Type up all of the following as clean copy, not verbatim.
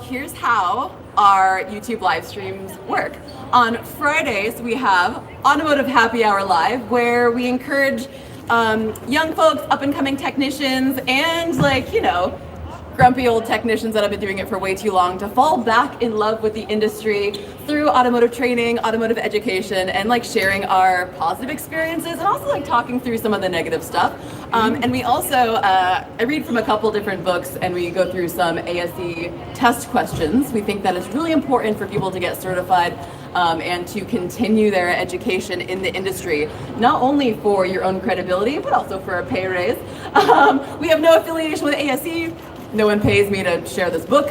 Here's how our YouTube live streams work. On Fridays, we have Automotive Happy Hour Live, where we encourage young folks, up-and-coming technicians, and grumpy old technicians that have been doing it for way too long to fall back in love with the industry through automotive training, automotive education, and sharing our positive experiences, and also talking through some of the negative stuff. And we also, I read from a couple different books, and we go through some ASE test questions. We think that it's really important for people to get certified and to continue their education in the industry, not only for your own credibility, but also for a pay raise. We have no affiliation with ASE. No one pays me to share this book.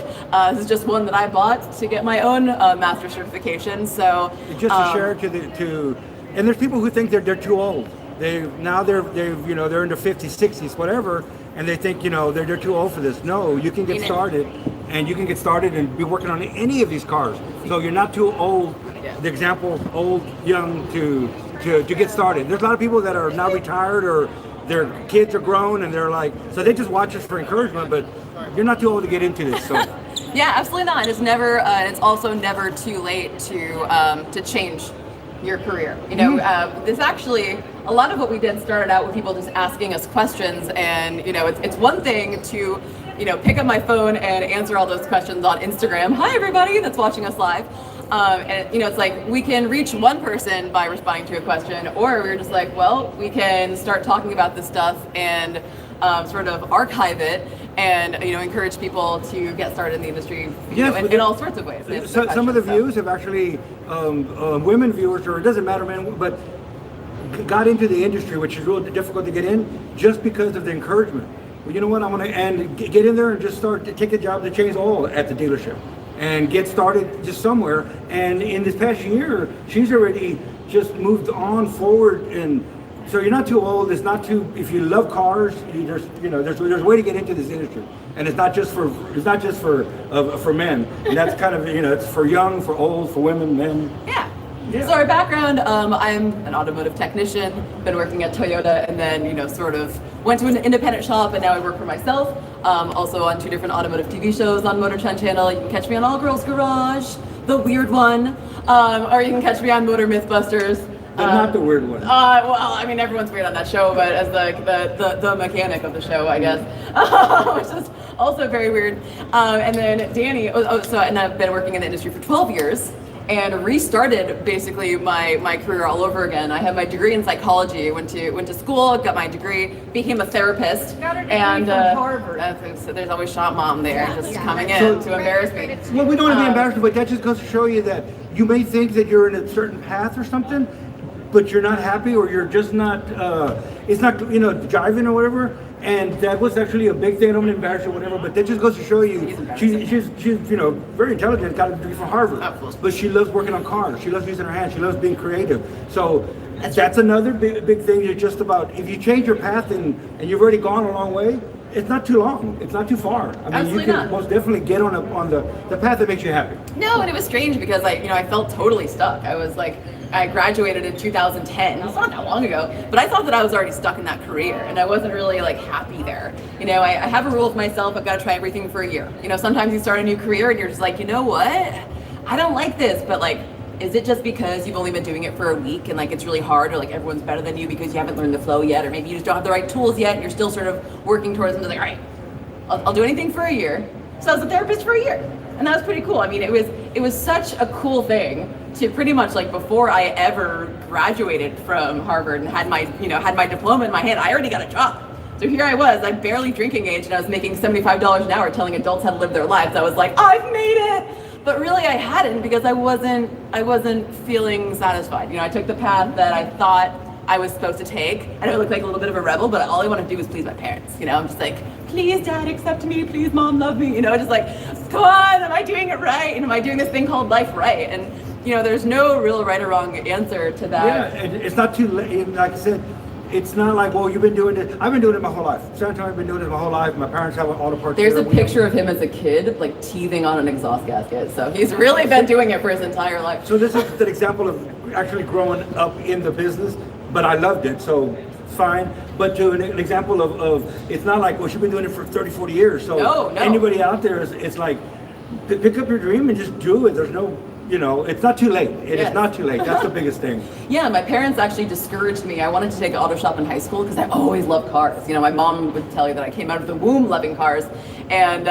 This is just one that I bought to get my own master certification. So just to share to and there's people who think they're too old. They're in their 50s, 60s, whatever, and they think they're too old for this. No, you can get started, and you can get started and be working on any of these cars. So you're not too old. The example, old, young to get started. There's a lot of people that are now retired or their kids are grown and they're so they just watch us for encouragement, but you're not too old to get into this. So yeah, absolutely not. It's never. It's also never too late to change your career. This actually, a lot of what we did started out with people just asking us questions, and it's one thing to pick up my phone and answer all those questions on Instagram. Hi everybody that's watching us live. And it's we can reach one person by responding to a question, or we're just we can start talking about this stuff and sort of archive it and encourage people to get started in the industry in all sorts of ways. Some of the views have actually women viewers, or it doesn't matter, man, but got into the industry, which is really difficult to get in, just because of the encouragement. Well, you know what, I want to get in there and just start to take a job to change oil at the dealership and get started just somewhere. And in this past year, she's already just moved on forward. And so you're not too old. It's not too, if you love cars, there's a way to get into this industry. And it's not just for men. And that's kind of, it's for young, for old, for women, men. Yeah. So our background, I'm an automotive technician, been working at Toyota, and then, sort of went to an independent shop, and now I work for myself. Also on 2 different automotive TV shows on Motor Trend Channel. You can catch me on All Girls Garage, the weird one, or you can catch me on Motor Mythbusters. Not the weird one. Everyone's weird on that show, but as the mechanic of the show, I guess, which is also very weird. And then Danny, and I've been working in the industry for 12 years. And restarted basically my career all over again. I have my degree in psychology. Went to school, got my degree, became a therapist. Got her degree from Harvard. So there's always shop mom there, coming in to embarrass me. Well, we don't want to be embarrassed, but that just goes to show you that you may think that you're in a certain path or something, but you're not happy, or you're just not. It's not jiving or whatever. And that was actually a big thing. I don't want to embarrass you or whatever, but that just goes to show you she's very intelligent, got a degree from Harvard. But she loves working on cars. She loves using her hands. She loves being creative. So that's another big thing. You're just about, if you change your path and you've already gone a long way, it's not too long. It's not too far. You can most definitely get on the path that makes you happy. No, and it was strange because I felt totally stuck. I graduated in 2010. It's not that long ago, but I thought that I was already stuck in that career, and I wasn't really happy there. I have a rule with myself. I've got to try everything for a year. Sometimes you start a new career and you're just you know what? I don't like this, but is it just because you've only been doing it for a week and it's really hard, or everyone's better than you because you haven't learned the flow yet, or maybe you just don't have the right tools yet and you're still sort of working towards them? All right, I'll do anything for a year. So I was a therapist for a year, and that was pretty cool. It was such a cool thing to pretty much before I ever graduated from Harvard and had my diploma in my hand, I already got a job. So here I was, I'm barely drinking age, and I was making $75 an hour telling adults how to live their lives. I was I've made it. But really I hadn't, because I wasn't feeling satisfied. I took the path that I thought I was supposed to take. I know I look like a little bit of a rebel, but all I want to do is please my parents. I'm just please dad accept me, please mom love me. Come on, am I doing it right? And am I doing this thing called life right? And there's no real right or wrong answer to that. Yeah, it's not too late. Like I said, it's not well, you've been doing it. I've been doing it my whole life. San Antonio, I've been doing it my whole life. My parents have all the parts. There's a picture of him as a kid, teething on an exhaust gasket. So he's really been doing it for his entire life. So this is an example of actually growing up in the business, but I loved it, so fine. But to an example of it's not well, she's been doing it for 30, 40 years. So no. Anybody out there it's pick up your dream and just do it. There's no, it's not too late. It is not too late. That's the biggest thing. Yeah, my parents actually discouraged me. I wanted to take auto shop in high school because I always loved cars. My mom would tell you that I came out of the womb loving cars, and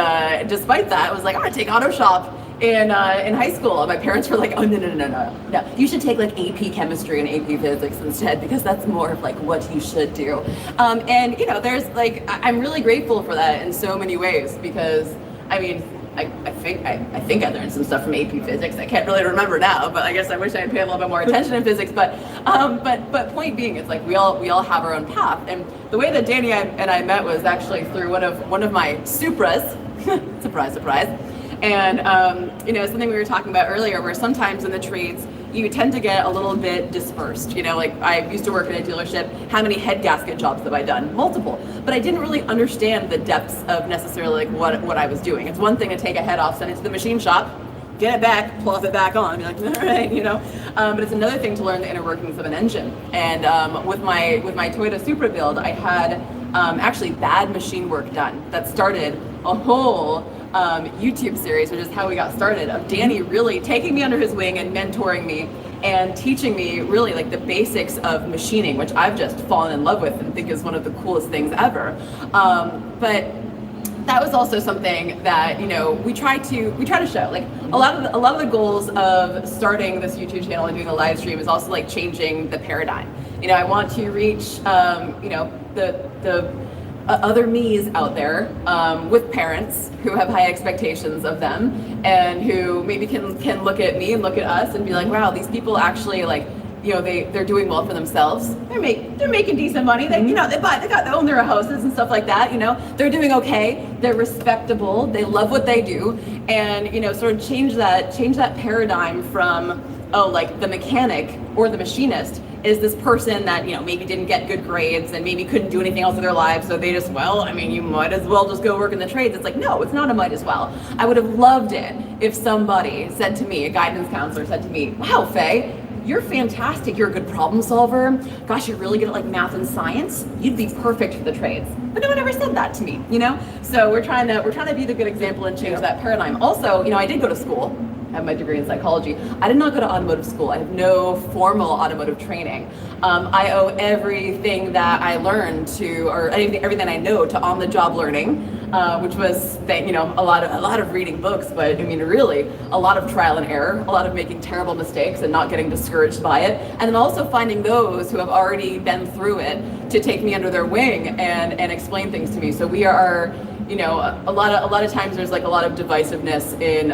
despite that, I was like, I'm gonna take auto shop in high school. And my parents were like, oh no, you should take like AP chemistry and AP physics instead because that's more of like what you should do. And there's like I'm really grateful for that in so many ways because I think I learned some stuff from AP Physics. I can't really remember now, but I guess I wish I had paid a little bit more attention in physics. But point being, it's like we all have our own path. And the way that Danny and I met was actually through one of my Supras. Surprise, surprise. And something we were talking about earlier, where sometimes in the trades you tend to get a little bit dispersed. Like I used to work in a dealership. How many head gasket jobs have I done? Multiple. But I didn't really understand the depths of necessarily like what I was doing. It's one thing to take a head off, send it to the machine shop, get it back, plop it back on, be like, all right, but it's another thing to learn the inner workings of an engine. And with my Toyota Supra build, I had actually bad machine work done that started a whole YouTube series, which is how we got started, of Danny really taking me under his wing and mentoring me and teaching me really like the basics of machining, which I've just fallen in love with and think is one of the coolest things ever. But that was also something that we try to show. Like a lot of the goals of starting this YouTube channel and doing a live stream is also like changing the paradigm. I want to reach the other me's out there with parents who have high expectations of them and who maybe can look at me and look at us and be like, wow, these people actually like, they're doing well for themselves. They're making decent money. They they own their houses and stuff like that. They're doing okay. They're respectable. They love what they do, and sort of change that paradigm from like the mechanic or the machinist is this person that maybe didn't get good grades and maybe couldn't do anything else with their lives, so they just you might as well just go work in the trades. It's like, no, it's not a might as well. I would have loved it if somebody said to me, a guidance counselor said to me, wow, Faye, you're fantastic. You're a good problem solver. Gosh, you're really good at like math and science. You'd be perfect for the trades. But no one ever said that to me, So we're trying to be the good example and change that paradigm. Also, I did go to school. I have my degree in psychology. I did not go to automotive school. I have no formal automotive training. I owe everything that I learned or everything I know to on-the-job learning, which was a lot of reading books, but really a lot of trial and error, a lot of making terrible mistakes and not getting discouraged by it, and then also finding those who have already been through it to take me under their wing and explain things to me. So we are. A lot of times there's like a lot of divisiveness in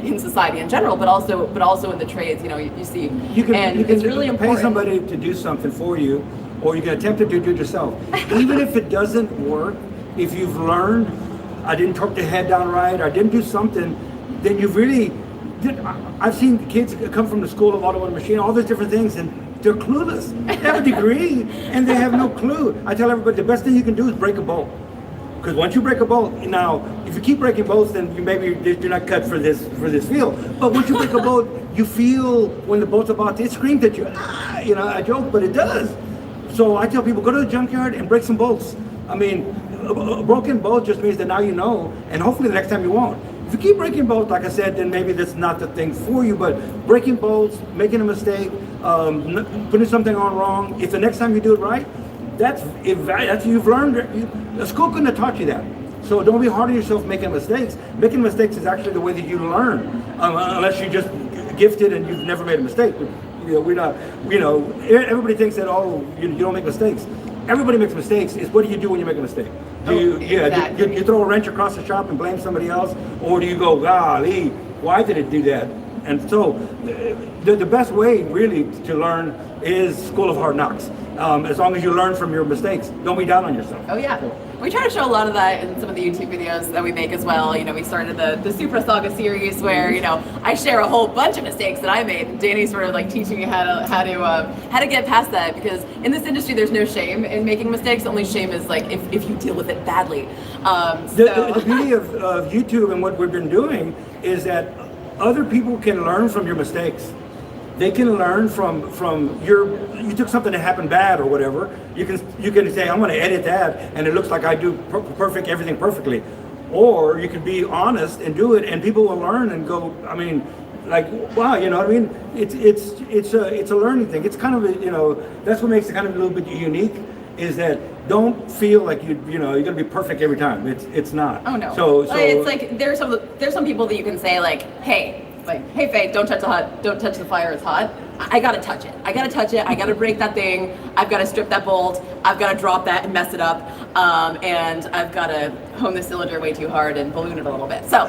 in society in general, but also in the trades. You see, you can it's really important. Pay somebody to do something for you, or you can attempt to do it yourself. Even if it doesn't work, if you've learned, I didn't torque the head down right, I didn't do something, then you've really. I've seen kids come from the school of automotive machine, all these different things, and they're clueless. They have a degree and they have no clue. I tell everybody the best thing you can do is break a bolt. Because once you break a bolt, now if you keep breaking bolts, then you're not cut for this field. But once you break a bolt, you feel when the bolt's about to, it screams at you. I joke, but it does. So I tell people, go to the junkyard and break some bolts. A broken bolt just means that now you know, and hopefully the next time you won't. If you keep breaking bolts, like I said, then maybe that's not the thing for you. But breaking bolts, making a mistake, putting something on wrong. If the next time you do it right, that's you've learned. The school couldn't have taught you that. So don't be hard on yourself making mistakes. Making mistakes is actually the way that you learn, unless you're just gifted and you've never made a mistake. We're not. Everybody thinks that you don't make mistakes. Everybody makes mistakes. It's what do you do when you make a mistake? Exactly. You throw a wrench across the shop and blame somebody else, or do you go, golly, why did it do that? And so the best way really to learn is School of Hard Knocks. As long as you learn from your mistakes, don't be down on yourself. Oh yeah, we try to show a lot of that in some of the YouTube videos that we make as well. We started the Supra Saga series where I share a whole bunch of mistakes that I made. Danny's sort of like teaching me how to get past that, because in this industry there's no shame in making mistakes. The only shame is like if you deal with it badly. The beauty of YouTube and what we've been doing is that other people can learn from your mistakes. They can learn from you took something that happened bad or whatever. You can say, I'm going to edit that, and it looks like I do everything perfectly. or you can be honest and do it, and people will learn and go. I mean, like, wow, you know what I mean? It's a learning thing. It's kind of that's what makes it kind of a little bit unique. Is that don't feel like you're gonna be perfect every time. It's not. Oh no. So it's like there's some people that you can say like, hey Faye, don't touch the fire, it's hot. I gotta touch it. I gotta break that thing. I've gotta strip that bolt. I've gotta drop that and mess it up. And I've gotta hone the cylinder way too hard and balloon it a little bit. So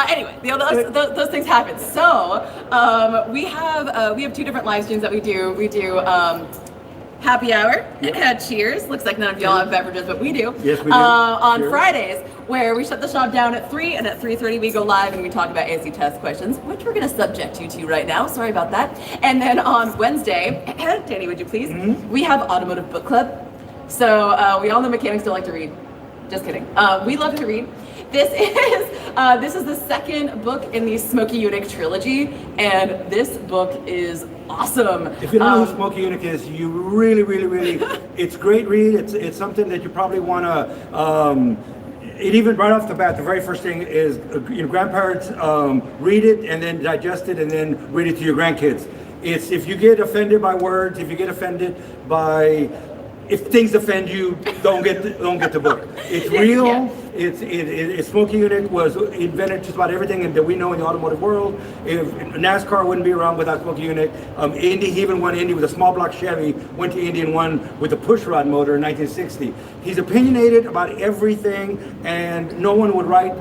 anyway, those things happen. So we have 2 different live streams that we do. We do happy hour. Cheers. Looks like none of y'all have beverages, but we do. Yes, we do. On Cheers. Fridays, where we shut the shop down at 3, and at 3:30 we go live and we talk about AC test questions, which we're going to subject you to right now. Sorry about that. And then on Wednesday, Danny, would you please? We have Automotive Book Club. So we all know mechanics don't like to read. Just kidding. We love to read. This is the second book in the Smokey Eunuch trilogy, and this book is awesome. If you don't know who Smokey Eunuch is, you really, it's a great read. It's something that you probably want to. It even right off the bat, the very first thing is grandparents read it and then digest it and then read it to your grandkids. It's if you get offended by words, if you get offended by. If things offend you, don't get the book. It's real. Yeah. It's Smokey Eunuch was invented just about everything that we know in the automotive world. If NASCAR wouldn't be around without Smokey Eunuch. Indy, he even won Indy with a small block Chevy. Went to Indy and won with a pushrod motor in 1960. He's opinionated about everything, and no one would write.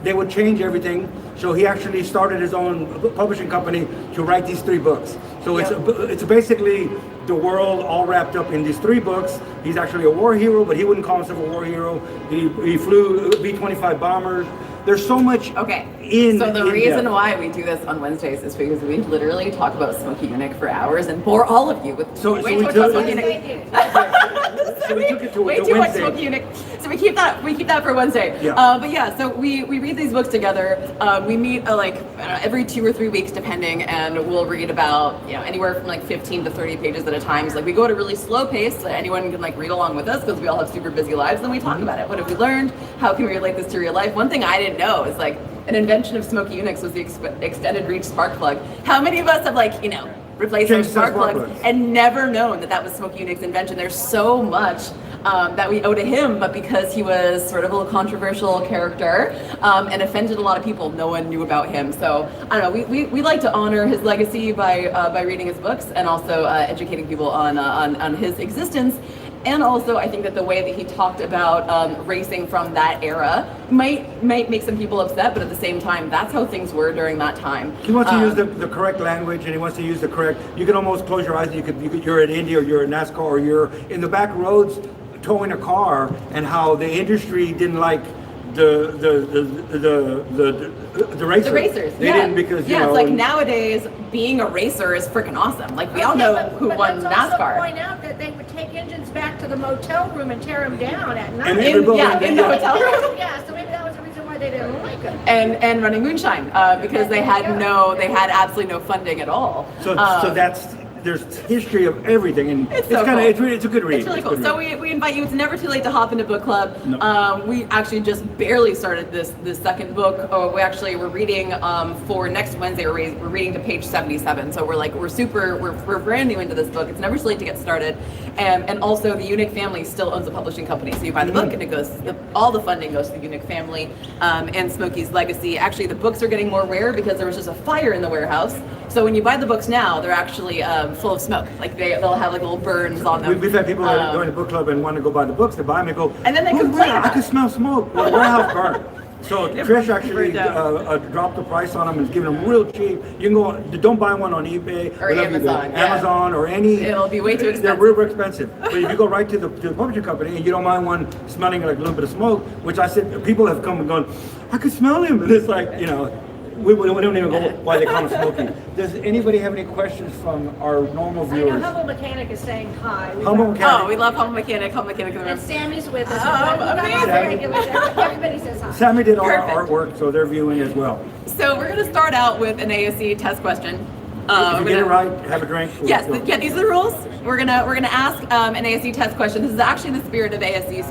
They would change everything. So he actually started his own publishing company to write these 3 books. So it's basically the world all wrapped up in these 3 books. He's actually a war hero, but he wouldn't call himself a war hero. He flew B-25 bombers. There's so much in. So the reason why we do this on Wednesdays is because we literally talk about Smokey Eunuch for hours and bore all of you with way too much Smokey Eunuch. So we took it to way too Wednesday. much Smokey Eunuch. So we keep that for Wednesday. Yeah. But yeah, so we read these books together. We meet like I don't know, every 2 or 3 weeks depending, and we'll read about anywhere from like 15 to 30 pages at a time. So like we go at a really slow pace so anyone can like read along with us because we all have super busy lives. Then we talk about it. What have we learned? How can we relate this to real life? One thing I didn't know is like an invention of Smokey Eunuchs was the extended reach spark plug. How many of us have replaced our spark plugs and never known that was Smokey Eunuch's invention? There's so much that we owe to him, but because he was sort of a little controversial character and offended a lot of people, no one knew about him. So I don't know. We like to honor his legacy by reading his books and also educating people on his existence. And also, I think that the way that he talked about racing from that era might make some people upset, but at the same time, that's how things were during that time. He wants to use the correct language, and he wants to use the correct. You can almost close your eyes. You're at Indy, or you're at NASCAR, or you're in the back roads towing a car, and how the industry didn't like the racers. The racers. They didn't because it's like nowadays being a racer is freaking awesome. Like we all know who won let's NASCAR. Also point out that they would take engines back to the motel room and tear them down at night. And in the hotel room. Yeah, so maybe that was the reason why they didn't like them. And running moonshine because they had absolutely no funding at all. So there's history of everything, and it's so kind of cool. it's a good read. It's really cool. So we invite you. It's never too late to hop into book club. No. We actually just barely started this second book. We're reading for next Wednesday. We're reading to page 77. So we're brand new into this book. It's never too late to get started. And also the Eunuch family still owns a publishing company. So you buy the book and it goes. All the funding goes to the Eunuch family and Smokey's legacy. Actually, the books are getting more rare because there was just a fire in the warehouse. So when you buy the books now, they're actually full of smoke. Like they'll have like little burns on them. We've had people that are going to book club and want to go buy the books. They buy them and go. And then they complain. I can smell smoke. Well, the warehouse burned. So Trish actually dropped the price on them and is giving them real cheap. You can go. Don't buy one on eBay or Amazon. Amazon or any. It'll be way too expensive. They're real expensive. But if you go right to the publishing company and you don't mind one smelling like a little bit of smoke, which I said people have come and gone, I could smell him, and it's like We don't even go why they call him Smokey. Does anybody have any questions from our normal I viewers? know Humble Mechanic is saying hi. Humble Mechanic. Oh, we love Humble Mechanic. Humble Mechanic in the room. And Sammy's with us. Amazing. Everybody says hi. Sammy did all our Perfect. artwork, so they're viewing as well. So we're going to start out with an ASE test question. If you get it right, have a drink. Yes, yeah, these are the rules. We're gonna ask an ASE test question. This is actually in the spirit of ASE,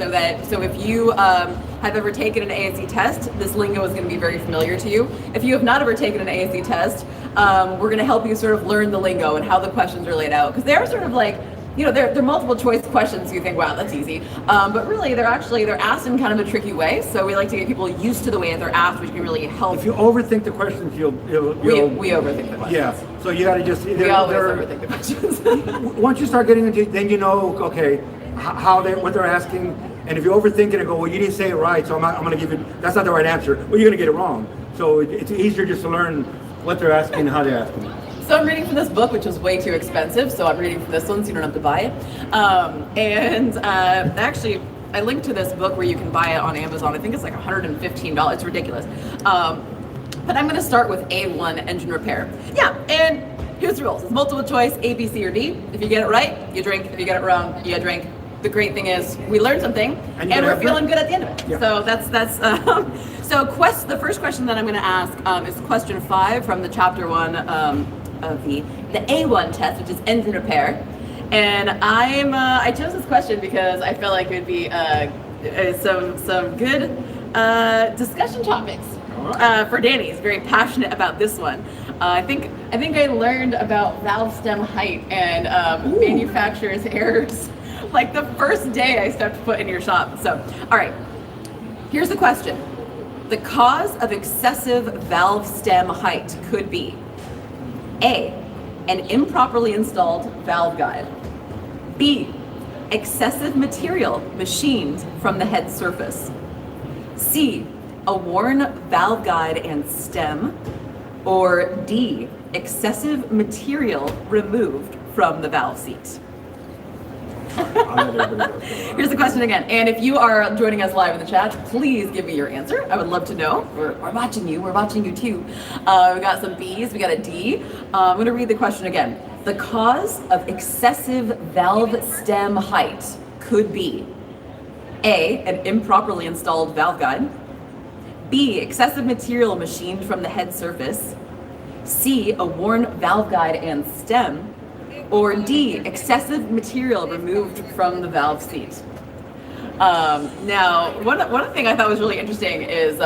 so if you have ever taken an ASE test, this lingo is going to be very familiar to you. If you have not ever taken an ASE test, we're going to help you sort of learn the lingo and how the questions are laid out, because they are sort of like, you know, they're multiple choice questions. You think, wow, that's easy, but really they're asked in kind of a tricky way. So we like to get people used to the way that they're asked, which can really help. If you overthink the questions, you'll we overthink the questions. Yeah, so you got to just we always overthink the questions. Once you start getting into it, then you know, okay, what they're asking. And if you overthink it and go, well, you didn't say it right, so I'm going to give you, that's not the right answer. Well, you're going to get it wrong. So it's easier just to learn what they're asking and how they're asking. So I'm reading from this book, which is way too expensive, so I'm reading from this one so you don't have to buy it. Actually, I linked to this book where you can buy it on Amazon. I think it's like $115. It's ridiculous. But I'm going to start with A1, engine repair. Yeah, and here's the rules. It's multiple choice, A, B, C, or D. If you get it right, you drink. If you get it wrong, you drink. The great thing is we learned something and we're feeling good at the end of it. Yeah. So that's so the first question that I'm going to ask is question 5 from the chapter 1 of the A1 test, which is engine repair. And I chose this question because I felt like it would be some good discussion topics for Danny. He's very passionate about this one. I think I learned about valve stem height and manufacturer's errors like the first day I stepped foot in your shop. So, all right, here's the question. The cause of excessive valve stem height could be A, an improperly installed valve guide. B, excessive material machined from the head surface. C, a worn valve guide and stem. Or D, excessive material removed from the valve seat. Here's the question again. And if you are joining us live in the chat, please give me your answer. I would love to know. We're watching you. We're watching you too. We got some B's. We got a D. I'm going to read the question again. The cause of excessive valve stem height could be A, an improperly installed valve guide. B, excessive material machined from the head surface. C, a worn valve guide and stem. Or D, excessive material removed from the valve seat. Now, one thing I thought was really interesting is,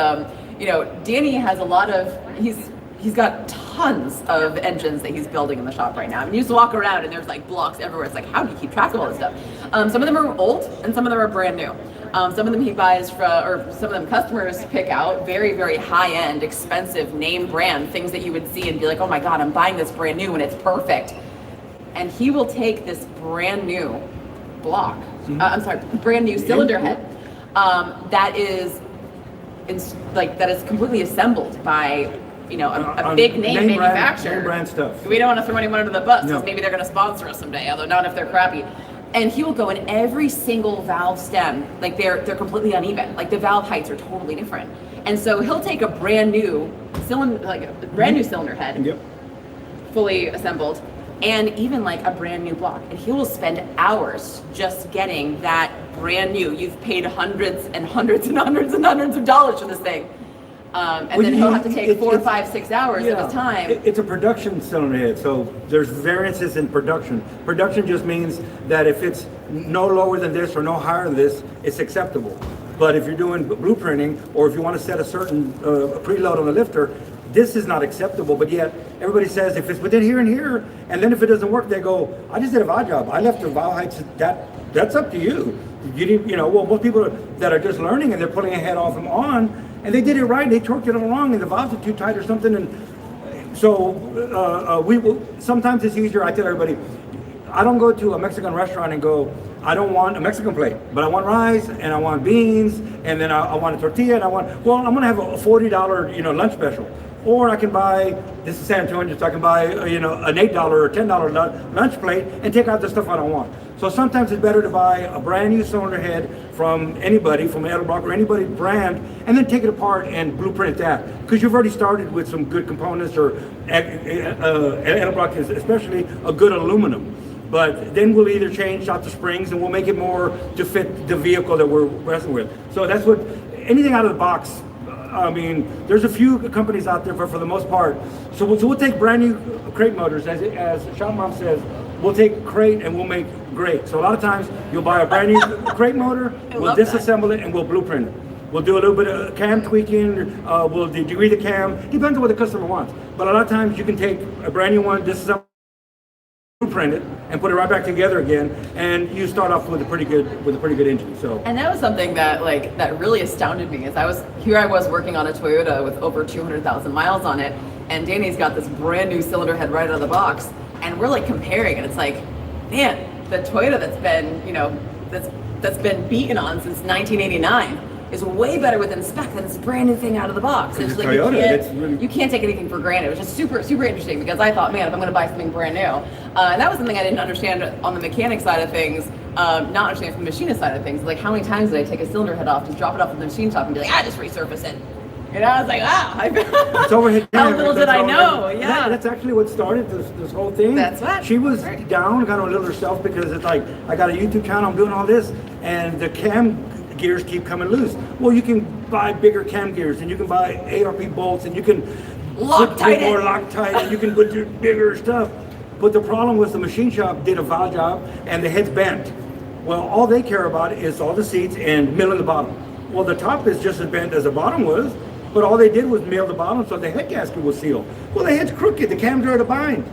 Danny has a lot of, he's got tons of engines that he's building in the shop right now. I mean, you just walk around and there's like blocks everywhere. It's like, how do you keep track of all this stuff? Some of them are old and some of them are brand new. Some of them he buys or some of them customers pick out very, very high-end, expensive name brand things that you would see and be like, oh my God, I'm buying this brand new and it's perfect. And he will take this brand new block, brand new cylinder head that is completely assembled by a big name manufacturer. Name brand stuff. We don't want to throw anyone under the bus because No. maybe they're going to sponsor us someday, although not if they're crappy. And he will go in every single valve stem, like they're completely uneven. Like the valve heights are totally different. And so he'll take a brand new cylinder head, Yep. fully assembled, and even like a brand new block. And he will spend hours just getting that brand new. You've paid hundreds and hundreds and hundreds and hundreds of dollars for this thing. And then he'll have to take 4, 5, 6 hours of his time. It's a production cylinder head, so there's variances in production. Production just means that if it's no lower than this or no higher than this, it's acceptable. But if you're doing blueprinting, or if you want to set a certain preload on the lifter, this is not acceptable. But yet everybody says if it's within here and here, and then if it doesn't work, they go, I just did a valve job. I left the valve heights. That's up to you. You need, most people that are just learning and they're pulling a head off and on. And they did it right. They torqued it all wrong, and the valves are too tight or something. And so sometimes it's easier. I tell everybody, I don't go to a Mexican restaurant and go, I don't want a Mexican plate, but I want rice and I want beans, and then I want a tortilla, and I'm going to have a $40 lunch special. Or I can buy, this is San Antonio, so I can buy an $8 or $10 lunch plate and take out the stuff I don't want. So sometimes it's better to buy a brand new cylinder head from anybody, from Edelbrock or anybody brand, and then take it apart and blueprint that. Because you've already started with some good components, or Edelbrock is especially a good aluminum. But then we'll either change out the springs and we'll make it more to fit the vehicle that we're wrestling with. So that's what, anything out of the box, I mean, there's a few companies out there, but for the most part, so we'll take brand new crate motors, as Shop Mom says, we'll take crate and we'll make great. So a lot of times you'll buy a brand new crate motor, we'll disassemble it and we'll blueprint it. We'll do a little bit of cam tweaking, we'll degree the cam, depends on what the customer wants. But a lot of times you can take a brand new one, disassemble, blueprint it, and put it right back together again, and you start off with a pretty good engine. So. And that was something that that really astounded me. As I was working on a Toyota with over 200,000 miles on it, and Danny's got this brand new cylinder head right out of the box, and we're like comparing, and it's like, man, the Toyota that's been that's been beaten on since 1989 is way better within spec than this brand new thing out of the box. It's like Toyota, you can't take anything for granted. It was just super interesting, because I thought, man, if I'm going to buy something brand new, and that was something I didn't understand on the mechanic side of things, not understand from the machinist side of things. Like, how many times did I take a cylinder head off, just drop it off at the machine shop and be like, just resurface it? You know, I was like, wow. It's overhead. How little did I know? Yeah. That's actually what started this whole thing. That's what. She was down, kind of a little herself, because it's like, I got a YouTube channel, I'm doing all this, and the cam gears keep coming loose. Well, you can buy bigger cam gears, and you can buy ARP bolts, and you can put more Loctite, and you can put your bigger stuff. But the problem was the machine shop did a valve job, and the head's bent. Well, all they care about is all the seats and milling the bottom. Well, the top is just as bent as the bottom was, but all they did was mill the bottom so the head gasket was sealed. Well, the head's crooked, the cams are out of bind.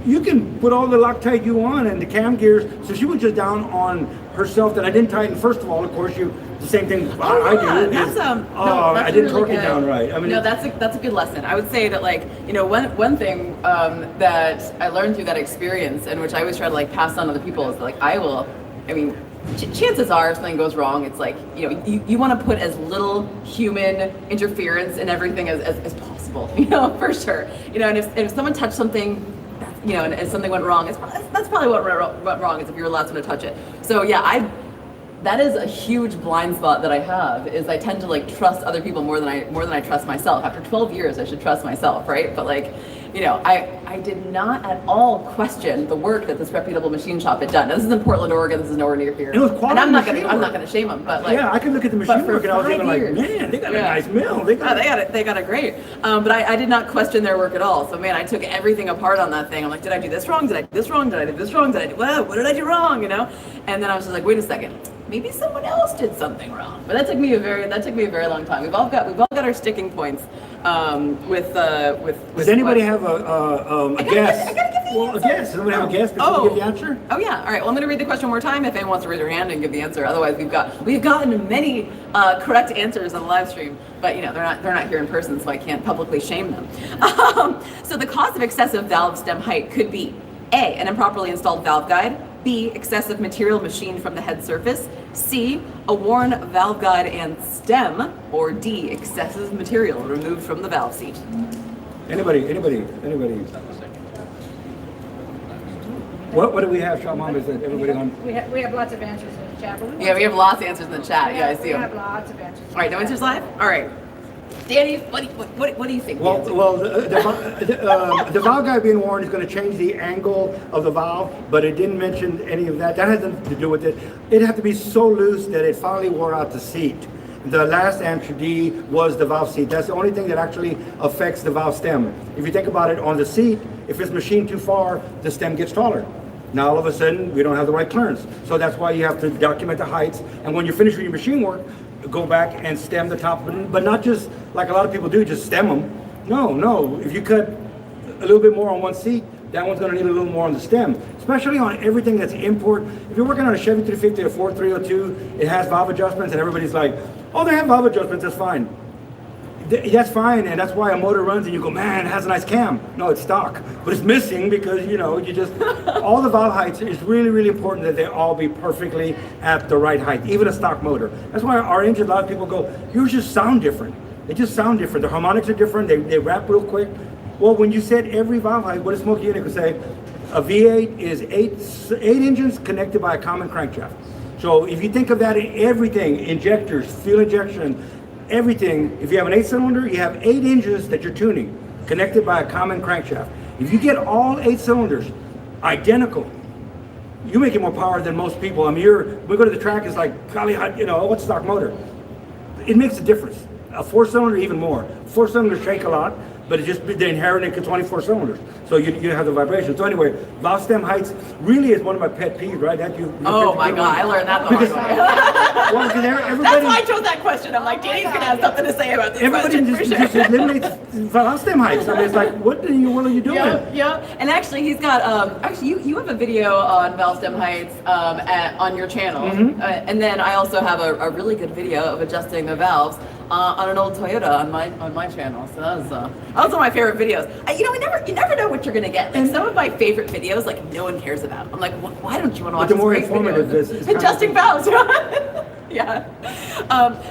You can put all the Loctite you want and the cam gears. So she was just down on herself that I didn't tighten. First of all, of course, the same thing I do. That's I didn't torque it down right. I mean, no, that's a good lesson. I would say that, like, you know, one thing that I learned through that experience, and which I always try to like pass on to other people, is that, like, chances are if something goes wrong, it's like, you know, you want to put as little human interference in everything as possible, you know, for sure. You know, and if someone touched something, you know, and something went wrong, that's probably what went wrong, is if you're allowed to touch it. So yeah, that is a huge blind spot that I have, is I tend to like trust other people more than I trust myself. After 12 years, I should trust myself, right? But like, you know, I did not at all question the work that this reputable machine shop had done. Now, this is in Portland, Oregon. This is nowhere near here. It was quality. And I'm not gonna shame them, but like, yeah, I can look at the machine work and I was even like, man, they got a nice mill. They got it great. But I did not question their work at all. So man, I took everything apart on that thing. I'm like, did I do this wrong? Did I do this wrong? Did I do this wrong? What did I do wrong? You know? And then I was just like, wait a second. Maybe someone else did something wrong. But that took me a very long time. We've all got our sticking points with. Does anybody have a guess? I gotta give the answer. A guess. Does anybody have a guess before we give the answer? Oh yeah. All right. Well, I'm going to read the question one more time. If anyone wants to raise their hand and give the answer, otherwise we've gotten many correct answers on the live stream, but you know they're not here in person, so I can't publicly shame them. So the cause of excessive valve stem height could be A, an improperly installed valve guide. B, excessive material machined from the head surface. C, a worn valve guide and stem. Or D, excessive material removed from the valve seat. Anybody? What do we have, Shop Mom? Is that everybody on? We have lots of answers in the chat. But Yeah, we have lots of answers in the chat. Yeah, I see we them. have lots of answers. All right, no answers live? All right. Danny, what do you think? Well, the valve guide being worn is going to change the angle of the valve, but it didn't mention any of that. That has nothing to do with it. It had to be so loose that it finally wore out the seat. The last answer, D, was the valve seat. That's the only thing that actually affects the valve stem. If you think about it, on the seat, if it's machined too far, the stem gets taller. Now all of a sudden, we don't have the right clearance. So that's why you have to document the heights. And when you finish with your machine work, go back and stem the top, but not just like a lot of people do, just stem them. No. If you cut a little bit more on one seat, that one's going to need a little more on the stem, especially on everything that's import. If you're working on a Chevy 350 or Ford 302, it has valve adjustments, and everybody's like, oh, they have valve adjustments, that's fine. That's fine, and that's why a motor runs and you go, man, it has a nice cam. No, it's stock, but it's missing because, you know, all the valve heights, it's really, really important that they all be perfectly at the right height, even a stock motor. That's why our engine, a lot of people go, yours just sound different. They just sound different. The harmonics are different, they wrap real quick. Well, when you set every valve height, what a smoke unit could say, a V8 is eight engines connected by a common crankshaft. So if you think of that in everything, injectors, fuel injection, everything, if you have an 8-cylinder, you have 8 engines that you're tuning, connected by a common crankshaft. If you get all 8 cylinders identical, you make it more power than most people. I mean, we go to the track, it's like, golly, you know, what's stock motor? It makes a difference. A 4-cylinder, even more. 4-cylinders shake a lot, but it's just they inherit it 24 cylinders. So you have the vibration. So anyway, valve stem heights really is one of my pet peeves, right? Oh my God, I learned that the hard way. Well, because everybody, That's why I chose that question. I'm like, Danny's gonna have something to say about this everybody question for just sure. eliminates valve stem heights. I mean, it's like, what in the world are you doing? Yeah. And actually, he's got you have a video on valve stem heights on your channel, and then I also have a really good video of adjusting the valves on an old Toyota on my channel. So that was one of my favorite videos. You never know what you're gonna get. Like some of my favorite videos, like no one cares about. I'm like, why don't you want to watch? But the more this great informative video? this is, Adjusting valves. Yeah.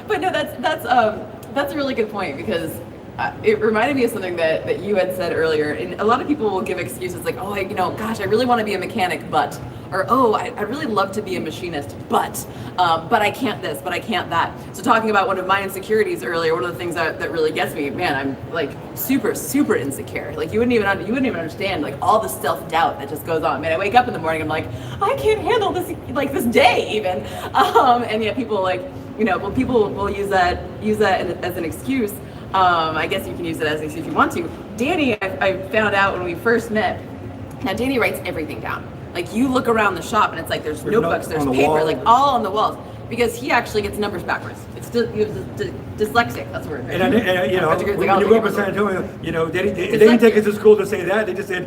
But no, that's a really good point because it reminded me of something that you had said earlier. And a lot of people will give excuses like, oh, gosh, I really want to be a mechanic, but, or oh, I'd really love to be a machinist, but I can't this, but I can't that. So talking about one of my insecurities earlier, one of the things that really gets me, man, I'm like super, super insecure. Like you wouldn't even understand like all the self-doubt that just goes on. Man, I wake up in the morning, I'm like, I can't handle this, like this day even. And yet people like, well, people will use that as an excuse. I guess you can use it as an excuse if you want to. Danny, I found out when we first met. Now Danny writes everything down. Like you look around the shop and it's like there's notebooks, there's paper, like all on the walls. Because he actually gets numbers backwards. It's still he was dyslexic. That's the word. And when you go up in San Antonio, they didn't take us to school to say that. They just said,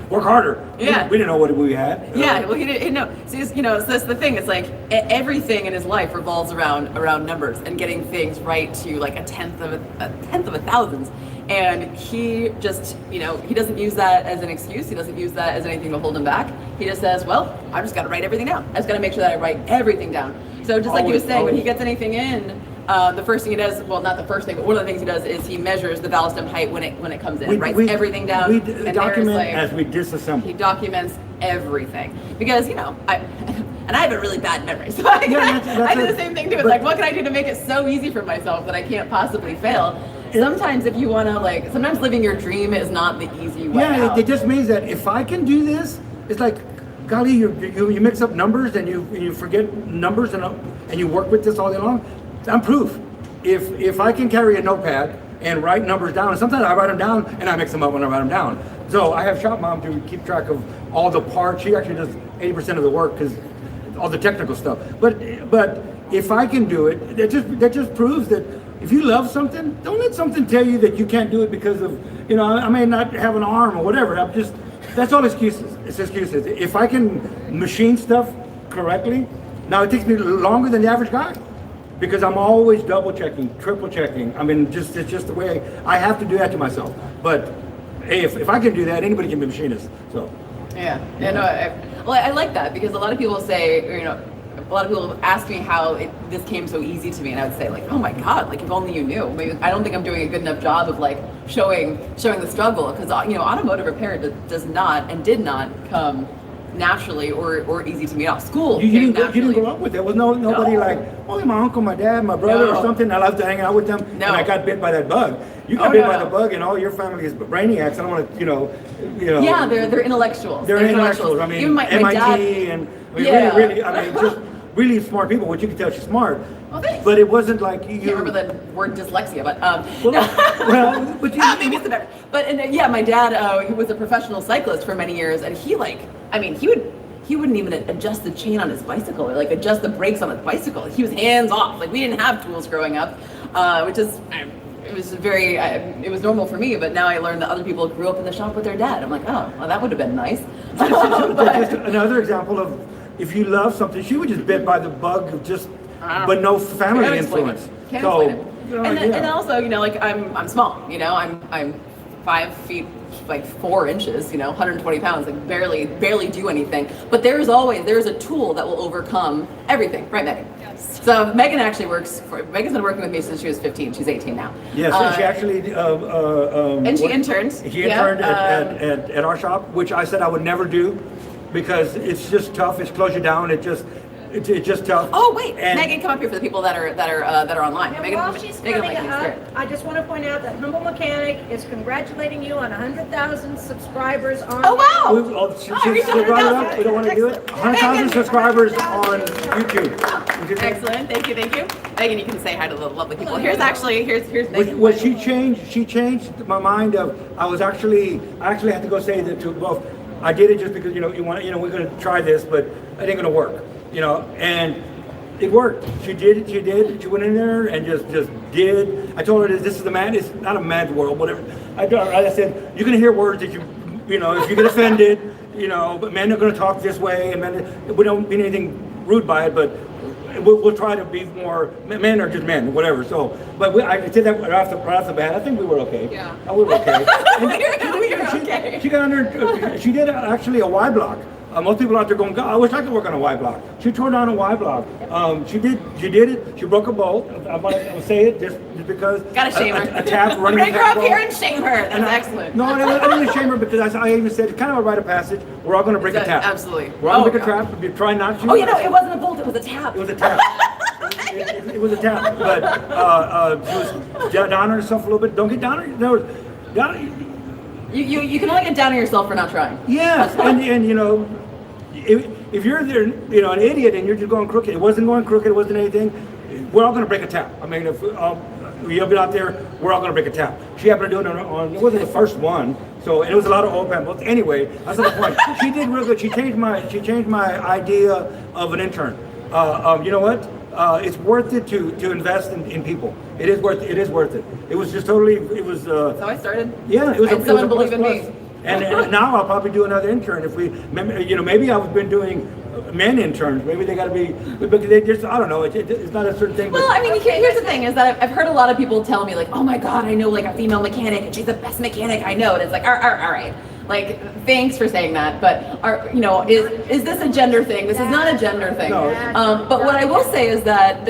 work harder. Yeah. We didn't know what we had. Yeah. Well, he didn't know. See, so that's the thing. It's like everything in his life revolves around numbers and getting things right to like a tenth of a thousandth. And he just, he doesn't use that as an excuse. He doesn't use that as anything to hold him back. He just says, well, I just got to write everything down. I just got to make sure that I write everything down. So just like you were saying, when he gets anything in, the first thing he does, well, not the first thing, but one of the things he does is he measures the valve stem height when it comes in, writes everything down. We and document like, as we disassemble. He documents everything because and I have a really bad memory, so I do the same thing too. It's like, what can I do to make it so easy for myself that I can't possibly fail? Sometimes if you want to sometimes living your dream is not the easy way out. It just means that if I can do this, it's like, golly, you mix up numbers and you forget numbers and you work with this all day long. I'm proof. If I can carry a notepad and write numbers down, and sometimes I write them down and I mix them up when I write them down. So I have shop mom to keep track of all the parts. She actually does 80% of the work because all the technical stuff. But if I can do it, that just proves that if you love something, don't let something tell you that you can't do it because of, I may not have an arm or whatever. That's all excuses. It's excuses. If I can machine stuff correctly, now it takes me longer than the average guy because I'm always double checking, triple checking. I mean, it's just the way I have to do that to myself. But hey, if I can do that, anybody can be a machinist. So. Yeah. I like that because a lot of people say, a lot of people ask me how this came so easy to me, and I would say like, oh my God, like if only you knew. Maybe, I don't think I'm doing a good enough job of like showing the struggle because automotive repair does not and did not come naturally or easy to me at all. School. You didn't grow up with it. There was nobody like, oh, my uncle, my dad, my brother, or something. I love to hang out with them, and I got bit by that bug. You got bit by the bug, and all your family is brainiacs. I don't want to, Yeah, they're intellectuals. They're intellectuals. I mean, even my MIT dad, and really, just really smart people. Which you can tell she's smart. Well, thanks. But it wasn't like you. I can't remember the word dyslexia, but but maybe it's better. But my dad, he was a professional cyclist for many years, and he wouldn't even adjust the chain on his bicycle or like adjust the brakes on his bicycle. He was hands off. Like we didn't have tools growing up, which is. It was normal for me, but now I learned that other people grew up in the shop with their dad. I'm like, oh, well, that would have been nice. Just another example of if you love something, she was just bit by the bug of but no family influence. Can't explain it. And also, like I'm small. I'm 5 feet, like 4 inches. 120 pounds. Like barely do anything. But there's a tool that will overcome everything, right, Megan? Yes. So Megan actually Megan's been working with me since she was 15. She's 18 now. Yes, she actually. And she interned. She interned at our shop, which I said I would never do because it's just tough. It's close you down. It's just tough. Oh wait, Megan, come up here for the people that are online. And Megan, while she's Megan coming up, I just want to point out that Humble Mechanic is congratulating you on 100,000 subscribers on. Oh wow! We don't want to do it. 100,000 subscribers on YouTube. Excellent. Thank you. Megan, you can say hi to the lovely people. Here's Megan. What she changed my mind of, I actually had to go say that to both. I did it just because, we're going to try this, but it ain't going to work, and it worked. She did. She went in there and just did. I told her this is it's not a man's world, whatever. I said, you're going to hear words that if you get offended, but men are going to talk this way, and we don't mean anything rude by it, but we'll try to be more, men are just men, whatever. So, but I did that right off the bat. I think we were okay. Yeah. We were okay. We were okay. She got under, she did actually a Y block. Most people out there going, God, I wish I could work on a Y block. She tore down a Y block. She did it. She broke a bolt. I'm gonna say it just because. Gotta shame her. A tap running. Bring her up here and shame her. That's excellent. No, I didn't shame her because I even said it's kind of a rite of passage. We're all gonna break a tap. Absolutely. We're all gonna break a tap. If you try not to. Oh, it wasn't a bolt. It was a tap. It was a tap. It was a tap. But she was down on herself a little bit. Don't get down on You can only get down on yourself for not trying. Yes, and if you're there, an idiot and you're just going crooked, it wasn't going crooked, it wasn't anything, we're all going to break a tap. I mean, if you'll be out there, we're all going to break a tap. She happened to do it on it wasn't the first one, so, and it was a lot of old panels. Anyway, that's not the point. She did real good. She changed my idea of an intern. You know what? It's worth it to invest in people. It is worth it. It was just totally, it was. That's how I started. Yeah, it was. Someone believe in me. And now I'll probably do another intern if maybe I've been doing men interns. Maybe they got to be, because they just, I don't know. It's not a certain thing. Well, I mean, here's the thing: is that I've heard a lot of people tell me like, "Oh my God, I know like a female mechanic, and she's the best mechanic I know." And it's like, all right. Like, thanks for saying that, but is this a gender thing? This is not a gender thing. No. But what I will say is that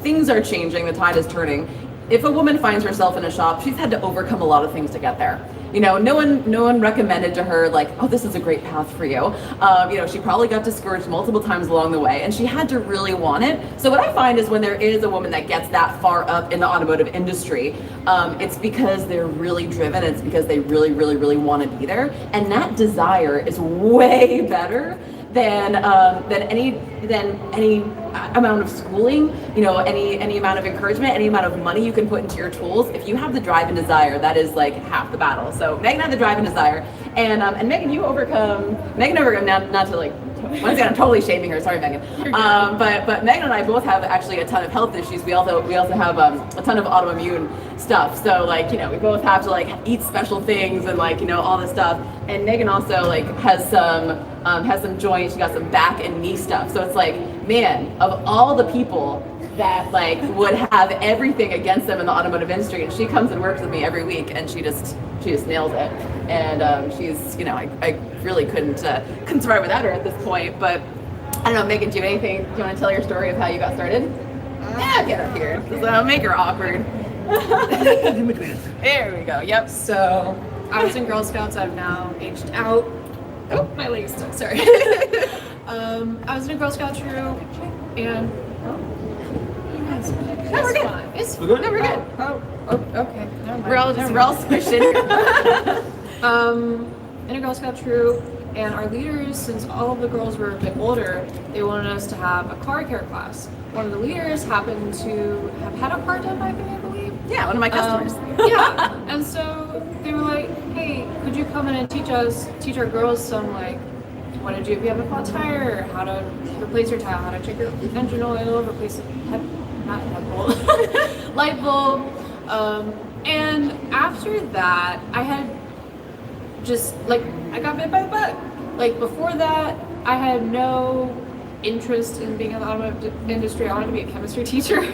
things are changing. The tide is turning. If a woman finds herself in a shop, she's had to overcome a lot of things to get there. No one recommended to her like, oh, this is a great path for you. She probably got discouraged multiple times along the way, and she had to really want it. So what I find is when there is a woman that gets that far up in the automotive industry, it's because they're really driven. It's because they really, really, really want to be there, and that desire is way better than any amount of schooling, any amount of encouragement, any amount of money you can put into your tools. If you have the drive and desire, that is like half the battle. So Megan had the drive and desire, and Megan, Megan overcome, not to like, once again, I'm totally shaming her. Sorry, Megan. But Megan and I both have actually a ton of health issues. We also have a ton of autoimmune stuff. So like, we both have to like eat special things and like, all this stuff. And Megan also like has some joints. She got some back and knee stuff. So it's like, man, of all the people that like would have everything against them in the automotive industry, and she comes and works with me every week, and she just nails it. And she's, I really couldn't survive without her at this point. But I don't know, Megan, do you have anything? Do you want to tell your story of how you got started? Yeah, get up here. So make her awkward. There we go. Yep. So I was in Girl Scouts. I've now aged out. Oh, my leg's stuck. Sorry. I was in a Girl Scout troop, and No, we're good. It's We're good? No, we're good. okay. Never mind. We're all squished in here. In a Girl Scout troop, and our leaders, since all of the girls were a bit older, they wanted us to have a car care class. One of the leaders happened to have had a car done by me, I believe. Yeah, one of my customers. Yeah, and so they were like, "Hey, could you come in and teach our girls some like what to do if you have a flat tire, how to replace your tire, how to check your engine oil, replace light bulb." And after that, I had just like I got bit by the bug. Like before that, I had no interest in being in the automotive industry. I wanted to be a chemistry teacher.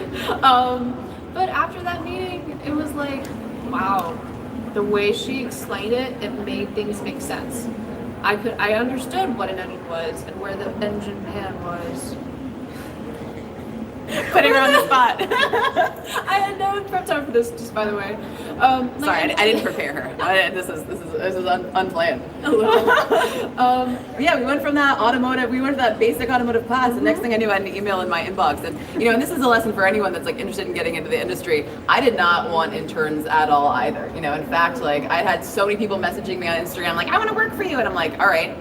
But after that meeting, it was like, wow, the way she explained it, it made things make sense. I understood what an engine was and where the engine pan was. Putting her on the spot. I had no prep time for this, just by the way. Sorry, I didn't prepare her. This is unplanned. Yeah, we went from that automotive. We went to that basic automotive class, and next thing I knew, I had an email in my inbox. And and this is a lesson for anyone that's like interested in getting into the industry. I did not want interns at all either. In fact, like I had so many people messaging me on Instagram, like I want to work for you, and I'm like, all right,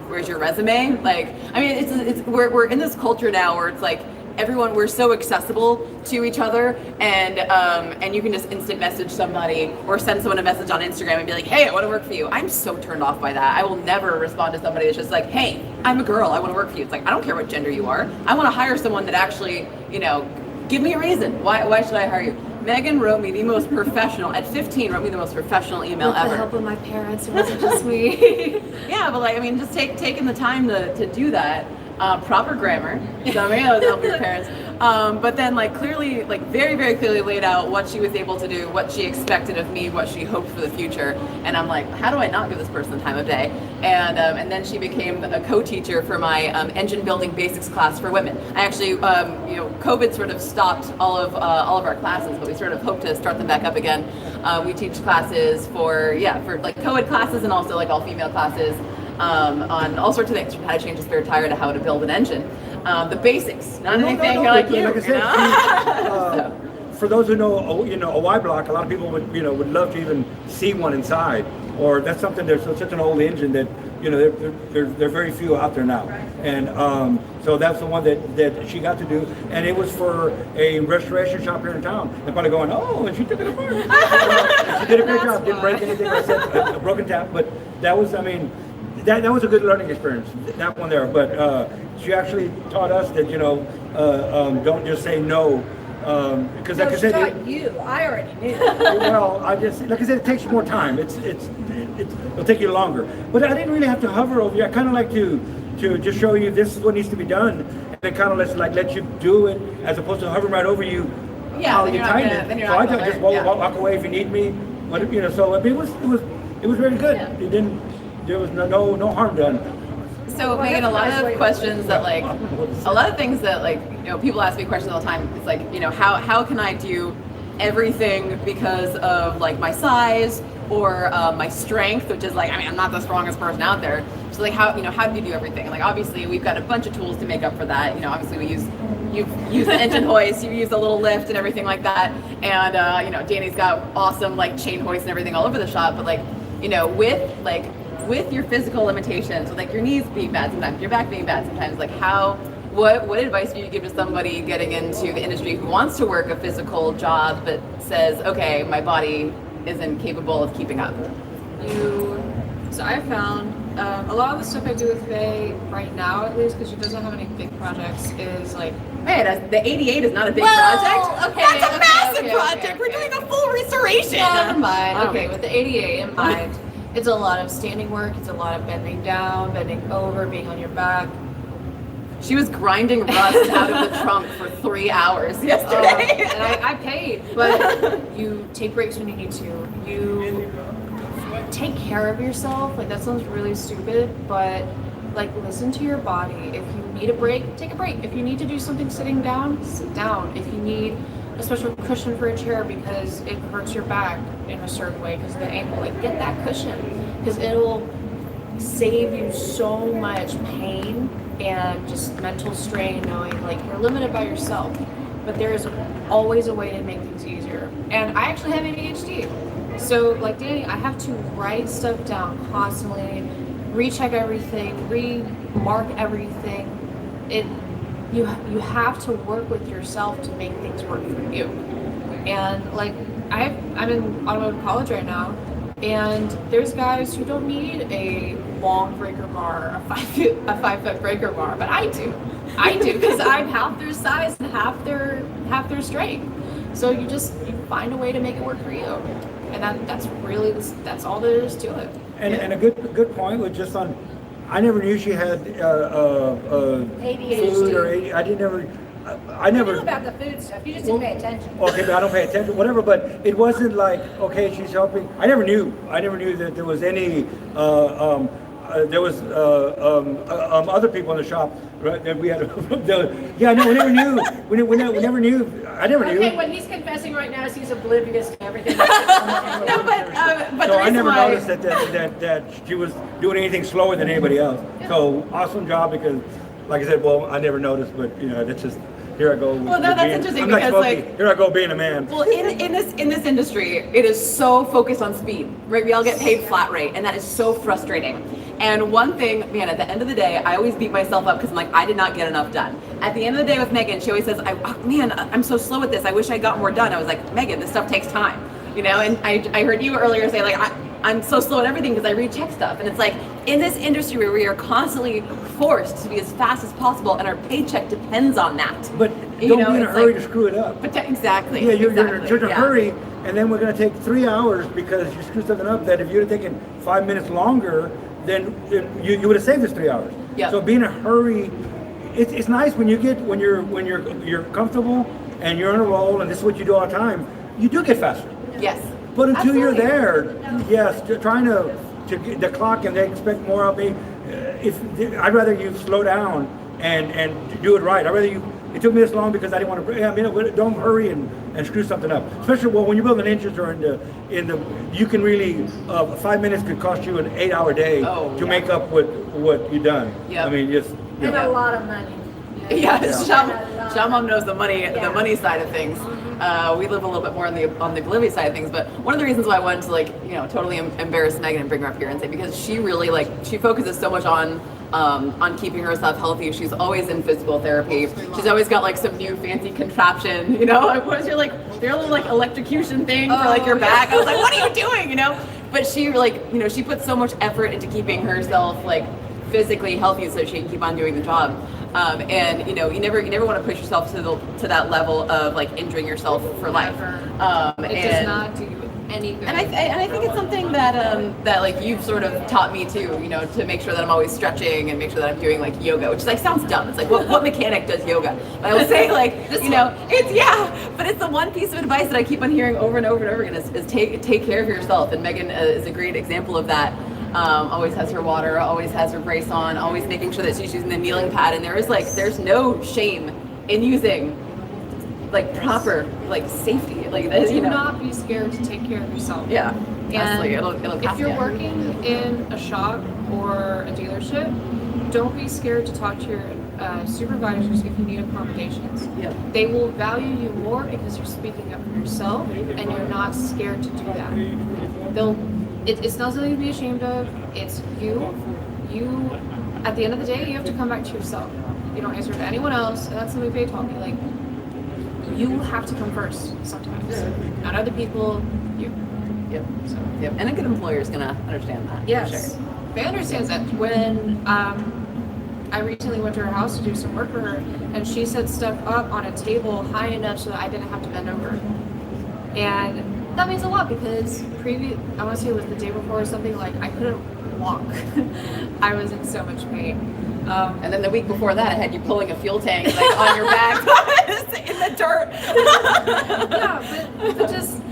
where's your resume? Like, I mean, we're in this culture now where it's like, everyone, we're so accessible to each other, and you can just instant message somebody or send someone a message on Instagram and be like, hey, I want to work for you. I'm so turned off by that. I will never respond to somebody that's just like, hey, I'm a girl, I want to work for you. It's like, I don't care what gender you are. I want to hire someone that actually, give me a reason. Why should I hire you? Megan wrote me the most professional, at 15, wrote me the most professional email With ever. the help of my parents, it wasn't just me. Yeah, but just taking the time to do that, proper grammar. So maybe that was helping your parents. But then clearly, very, very clearly laid out what she was able to do, what she expected of me, what she hoped for the future. And I'm like, how do I not give this person the time of day? And then she became a co-teacher for my engine building basics class for women. I actually, COVID sort of stopped all of our classes, but we sort of hope to start them back up again. We teach classes for co-ed classes and also all female classes. On all sorts of things, from how to change a spare tire to how to build an engine. The basics, not anything like you. Like I said, for those who know, a Y block, a lot of people would love to even see one inside. Or that's something. There's such an old engine that there are very few out there now. And so that's the one that she got to do, and it was for a restoration shop here in town. They're probably going, oh, and she took it apart. She did a great job. Didn't break anything. I said a broken tap, but that was, that was a good learning experience, that one there. But she actually taught us that, don't just say no. Because like I said, I already knew. well, like I said, it takes more time. It'll take you longer. But I didn't really have to hover over you. I kind of like to just show you this is what needs to be done, and then kind of let you do it as opposed to hovering right over you. Yeah, how then you you're tighten not it. then you're So not I gonna just learn, walk away if you need me. But so it was really good. Yeah. It didn't. There was no harm done. So Megan, a lot of questions that a lot of things that people ask me questions all the time. It's how can I do everything because of my size or my strength, which is I'm not the strongest person out there. So how do you do everything? Obviously we've got a bunch of tools to make up for that. Obviously you've used the engine hoist, you've used a little lift and everything like that. And Danny's got awesome chain hoists and everything all over the shop. But with your physical limitations, with your knees being bad sometimes, your back being bad sometimes, what advice do you give to somebody getting into the industry who wants to work a physical job but says, okay, my body isn't capable of keeping up? So I found a lot of the stuff I do with Faye right now, at least, because she doesn't have any big projects, is Man, the 88 is not a big Well, project. okay, That's a massive okay, project. okay, We're okay. doing a full restoration. Never mind. Okay, with the 88 in mind, it's a lot of standing work. It's a lot of bending down, bending over, being on your back. She was grinding rust out of the trunk for 3 hours yesterday. And I paid, but you take breaks when you need to. You take care of yourself. That sounds really stupid, but listen to your body. If you need a break, take a break. If you need to do something sitting down, sit down. If you need a special cushion for a chair because it hurts your back in a certain way because of the ankle, get that cushion, because it'll save you so much pain and just mental strain, knowing you're limited by yourself, but there is always a way to make things easier. And I actually have ADHD, so Danny, I have to write stuff down constantly, recheck everything, remark everything. You have to work with yourself to make things work for you. And I'm in automotive college right now, and there's guys who don't need a long breaker bar, a 5 foot breaker bar, but I do because I'm half their size and half their strength. So you find a way to make it work for you, and that's all there is to it. And a good point was just on. I never knew she had ADHD. food or ADHD. I never knew about the food stuff. You just didn't pay attention. Okay, but I don't pay attention, whatever. But it wasn't okay, she's helping. I never knew that there was any. There was other people in the shop, right? That we had. Yeah, no, we never knew. We never knew. I never knew. Okay, what he's confessing right now is he's oblivious to everything. No, but So the I never reason why- noticed that she was doing anything slower than anybody else. So awesome job, because, like I said, well, I never noticed, but that's just. Here I go. Well, no, that's interesting I'm like because Smokey. Here I go being a man. Well, in this industry, it is so focused on speed, right? We all get paid flat rate, and that is so frustrating. And one thing, man, at the end of the day, I always beat myself up because I'm I did not get enough done. at the end of the day with Megan, she always says, man, I'm so slow at this. I wish I got more done. I was like, Megan, this stuff takes time, you know? And I heard you earlier say, like, I'm so slow at everything because I recheck stuff. And it's like, in this industry where we are constantly forced to be as fast as possible and our paycheck depends on that. But don't be in a hurry to screw it up. But exactly. Yeah, you're exactly, in a hurry, and then we're going to take 3 hours because you screwed something up that if you had taken 5 minutes longer, then you would have saved us 3 hours. Yep. So be in a hurry. It's nice when you're comfortable and you're on a roll, and this is what you do all the time. You do get faster. Yes. But until Absolutely. you're there, yes, trying to get the clock and they expect more of me. I'd rather you slow down and do it right. I'd rather you. It took me this long because I didn't want to. I mean, don't hurry and screw something up. Especially when you build an engine or in the you can really 5 minutes could cost you an 8-hour day to make up what you've done. Yeah. I mean, just And a lot of money. Yeah. Sean Mom knows the money side of things. We live a little bit more on the Glivy side of things, but one of the reasons why I wanted to totally embarrass Megan and bring her up here and say, because she really she focuses so much on keeping herself healthy. She's always in physical therapy. She's always got like some new fancy contraption, what was your their little electrocution thing for your back? I was like, what are you doing, But she she puts so much effort into keeping herself physically healthy so she can keep on doing the job. And you never want to push yourself to that level of injuring yourself for life. It does not do any good. And I think it's something that you've sort of taught me too, to make sure that I'm always stretching and make sure that I'm doing yoga, which sounds dumb. It's what mechanic does yoga? But I will say but it's the one piece of advice that I keep on hearing over and over and over again is take care of yourself. And Megan is a great example of that. Always has her water, always has her brace on, always making sure that she's using the kneeling pad, and there's no shame in using proper safety Do not be scared to take care of yourself. Yeah, And absolutely. It'll if you're working in a shop or a dealership, don't be scared to talk to your supervisors if you need accommodations. Yep. They will value you more because you're speaking up for yourself and you're not scared to do that. It's not something to be ashamed of. It's you. At the end of the day, you have to come back to yourself. You don't answer to anyone else, and that's something they taught me. You have to come first sometimes. Not other people, you. Yep. Yep. And a good employer is gonna understand that. Yes. For sure. They understands that. When I recently went to her house to do some work for her, and she set stuff up on a table high enough so that I didn't have to bend over. And that means a lot because I want to say it was the day before or something, I couldn't walk. I was in so much pain. And then the week before that, I had you pulling a fuel tank on your back in the dirt. Yeah, but just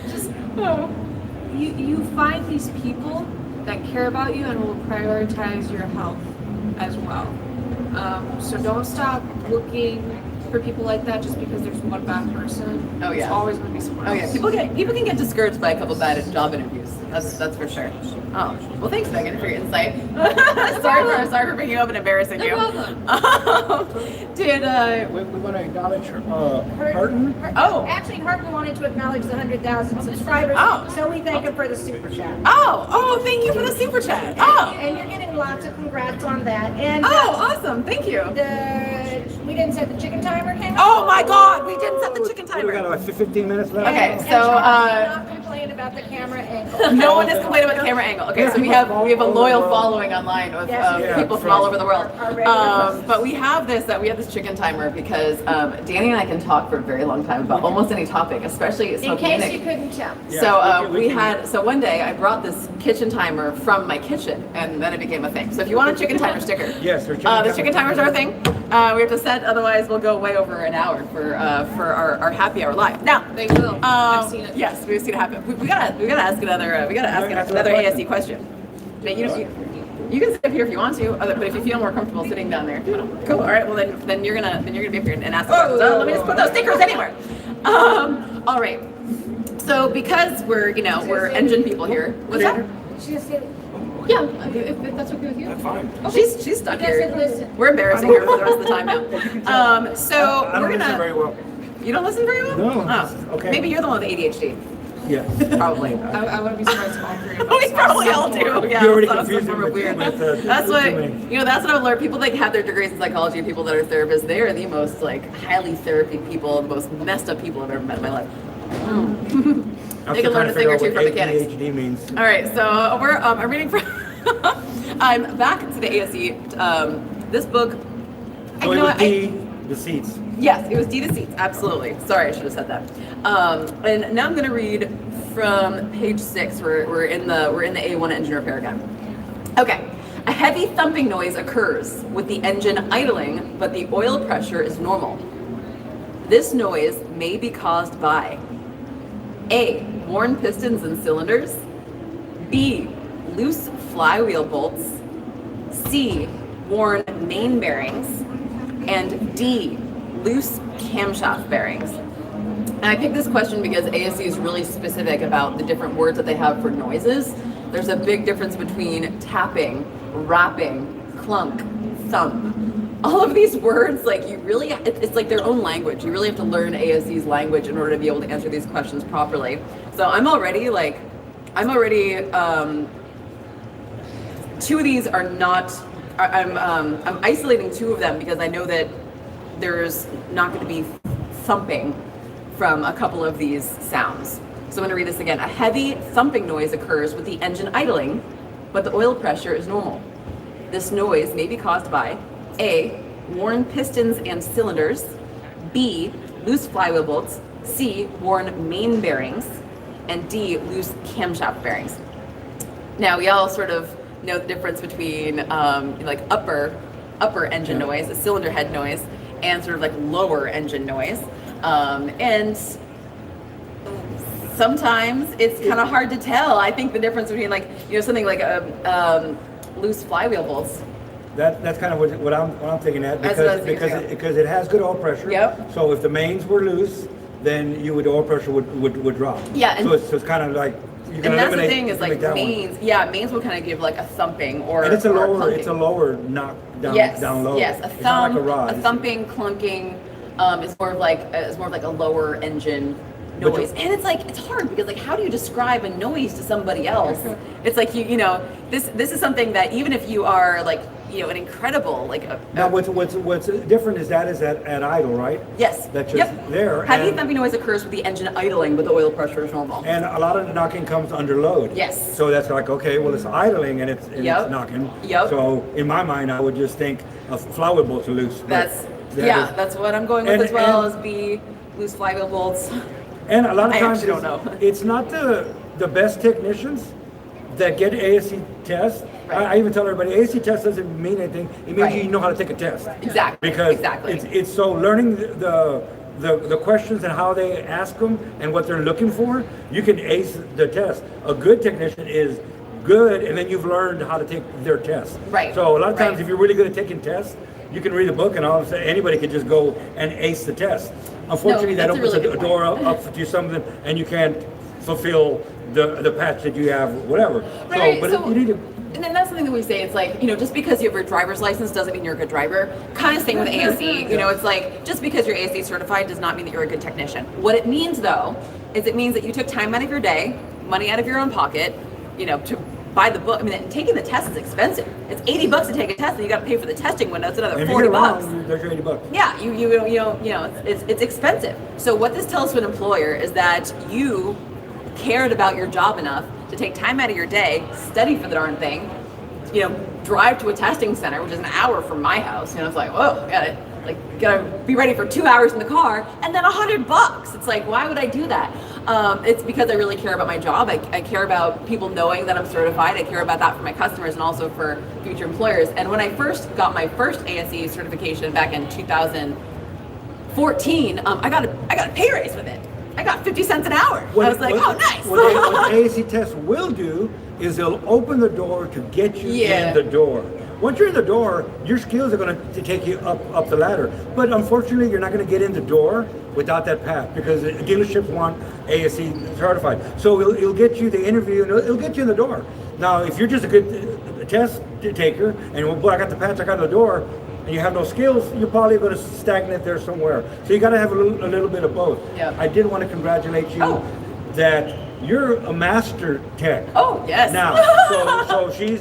you find these people that care about you and will prioritize your health as well. So don't stop looking for people like that just because there's one bad person. Oh, yeah. There's always going to be someone else. People can get discouraged by a couple bad job interviews. That's for sure. Oh, well, thanks, Megan, for your insight. sorry for bringing you up and embarrassing you. we want to acknowledge Hurton. Oh. Actually, Hurton wanted to acknowledge the 100,000 subscribers, so we thank him for the super chat. Oh, thank you for the super chat. Oh. And you're getting lots of congrats on that. And awesome. Thank you. We didn't set the chicken timer came Oh my God, we didn't set the chicken timer. We got 15 minutes left. Okay, And so Charles did not complain about the camera angle. no one is complaining about the camera angle. Okay, so we have a loyal following online of people from all over the world. But we have this chicken timer because Danny and I can talk for a very long time about almost any topic, especially In smoking case Nick. you couldn't tell. So one day I brought this kitchen timer from my kitchen, and then it became a thing. So if you want a chicken timer sticker, yes, the chicken timers are a thing. We have to set, otherwise we'll go way over an hour for our happy hour live. Now They will. I've seen it. yes, we've seen it happen. We gotta ask another ASC question. But you can sit up here if you want to, but if you feel more comfortable sitting down there, cool. All right, well then you're gonna be up here and ask the questions. Let me just put those stickers anywhere. All right. So because we're engine people here. What's that? Yeah, if that's okay with you. That's fine. She's stuck You guys here. should listen. We're embarrassing her for the rest of the time now. So I don't we're listen gonna. very well. You don't listen very well? No. Oh, Okay. Maybe you're the one with ADHD. Yes. Probably. I wouldn't be surprised if all three of us We have probably some all do. form. Yeah, You already some confused form it of with- weird. with, That's what too many. that's what I've learned. People that have their degrees in psychology and people that are therapists, they are the most like highly therapy people, the most messed up people I've ever met in my life. I'm They can still learn trying a to thing or figure two out from what mechanics. ADHD means. All right, so we're I'm reading from. I'm back to the ASE. This book. So you it know was what? the seats. Yes, it was D to Seats. Absolutely. Sorry, I should have said that. And now I'm going to read from page 6. We're in the A1 engine repair again. Okay. A heavy thumping noise occurs with the engine idling, but the oil pressure is normal. This noise may be caused by A. Worn pistons and cylinders. B. Loose flywheel bolts. C. Worn main bearings. And D. Loose camshaft bearings. And I picked this question because ASC is really specific about the different words that they have for noises. There's a big difference between tapping, rapping, clunk, thump. All of these words, like you really, it's like their own language. You really have to learn ASC's language in order to be able to answer these questions properly. So I'm already, two of these are not, I'm isolating two of them because I know that there's not going to be thumping from a couple of these sounds. So I'm going to read this again. A heavy thumping noise occurs with the engine idling, but the oil pressure is normal. This noise may be caused by A. Worn pistons and cylinders. B. Loose flywheel bolts. C. Worn main bearings. And D. Loose camshaft bearings. Now we all sort of know the difference between like upper engine noise, a cylinder head noise, and sort of like lower engine noise. And sometimes it's kind of hard to tell. I think the difference between like, something like a loose flywheel bolts. That's kind of what I'm thinking at That's what I was because thinking, because it has good oil pressure. Yep. So if the mains were loose, then the oil pressure would drop. Yeah, and- So it's kind of like you can And that's the eliminate- thing is like eliminate that one. mains, mains will kind of give like a thumping or And it's a or lower clunking. knock down Yes, down low. yes, a It's not thump, like a rod. a thumping, clunking is more of like a lower engine But noise. And it's like it's hard because like how do you describe a noise to somebody else? It's like this is something that even if you are like an incredible like Now what's different is at idle, right? yes, That's just there. Heavy and- thumping noise occurs with the engine idling, but the oil pressure is normal. And a lot of the knocking comes under load. Yes. So that's like, okay, well, it's idling and it's Yep. knocking. Yep. So in my mind, I would just think of flywheel bolts are loose. but That's that is- that's what I'm going with and- as well and- as B, loose flywheel bolts. And a lot of I times, actually don't know. it's not the best technicians that get ASC tests. Right. I even tell everybody, ASC test doesn't mean anything. It means Right. you know how to take a test. Exactly. Because Exactly. it's so learning the questions and how they ask them and what they're looking for, you can ace the test. A good technician is good, and then you've learned how to take their test. Right. So a lot of times, Right. if you're really good at taking tests, you can read a book and all of a sudden anybody can just go and ace the test. Unfortunately, that that's a opens really a good door point. up to something, and you can't fulfill the patch that you have, whatever. Right, But so- you need to. And then that's something that we say. It's like, just because you have your driver's license doesn't mean you're a good driver. Kind of thing with ASE. It's like, just because you're ASE certified does not mean that you're a good technician. What it means, though, is it means that you took time out of your day, money out of your own pocket, to buy the book. I mean, taking the test is expensive. It's $80 to take a test, and you got to pay for the testing window. It's another If you $40. get it wrong, there's your $80. Yeah, it's expensive. So what this tells to an employer is that you cared about your job enough to take time out of your day, study for the darn thing, drive to a testing center, which is an hour from my house. It's like, whoa, gotta be ready for 2 hours in the car, and then $100. It's like, why would I do that? It's because I really care about my job. I care about people knowing that I'm certified. I care about that for my customers and also for future employers. And when I first got my first ASE certification back in 2014, I got a pay raise with it. I got 50 cents an hour. I was like, oh, nice. What ASC test will do is they'll open the door to get you in the door. Once you're in the door, your skills are going to take you up the ladder. But unfortunately, you're not going to get in the door without that path because dealerships want ASC certified. So it'll get you the interview and it'll get you in the door. Now, if you're just a good test taker and, well, boy, I got the patch, I got the door, and you have no skills, you're probably going to stagnate there somewhere. So you got to have a little bit of both. Yeah. I did want to congratulate you that you're a master tech. Oh, yes. Now, so she's.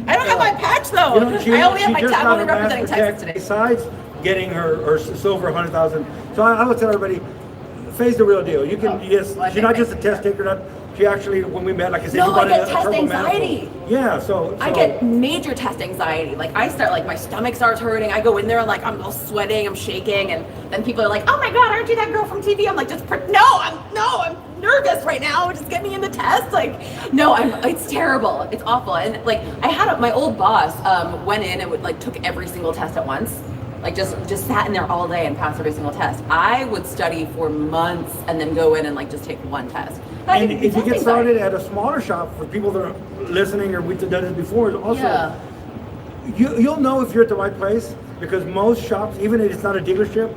I don't have my patch though. You know, I only have my just tab got only her representing master Texas tech today. besides getting her silver 100,000. So I would tell everybody, Faye's the real deal. You can, yes, well, I she's not think just a test taker. Not, she actually, when we met, like I said, No, you brought I get in a test turbo anxiety. manifold. Yeah, so I get major test anxiety. Like I start, like my stomach starts hurting. I go in there and like I'm all sweating, I'm shaking, and then people are like, "Oh my God, aren't you that girl from TV?" I'm like, I'm nervous right now. Just get me in the test. Like, no, it's terrible. It's awful. And like I had my old boss went in and took every single test at once. Like just sat in there all day and passed every single test. I would study for months and then go in and like just take one test. And if you get started at a smaller shop, for people that are listening or we've done this before, also, you'll know if you're at the right place, because most shops, even if it's not a dealership,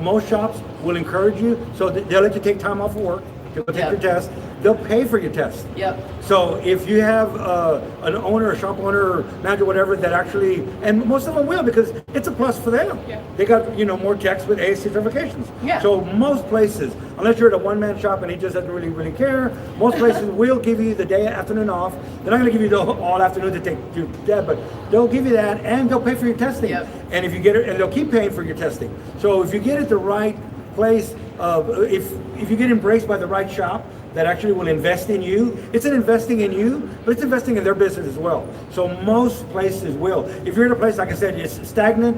most shops will encourage you. So they'll let you take time off of work, they'll take your test, they'll pay for your test. Yep. So if you have an owner, a shop owner, or manager, whatever, that actually, and most of them will, because it's a plus for them. Yeah. They got more techs with ASC certifications. Yeah. So most places, unless you're at a one-man shop and he just doesn't really care, most places will give you the day afternoon off. They're not going to give you the all afternoon to take your dad, but they'll give you that and they'll pay for your testing. Yep. And if you get it, and they'll keep paying for your testing. So if you get at the right place, if you get embraced by the right shop that actually will invest in you, it's an investing in you, but it's investing in their business as well. So most places will. If you're in a place, like I said, it's stagnant,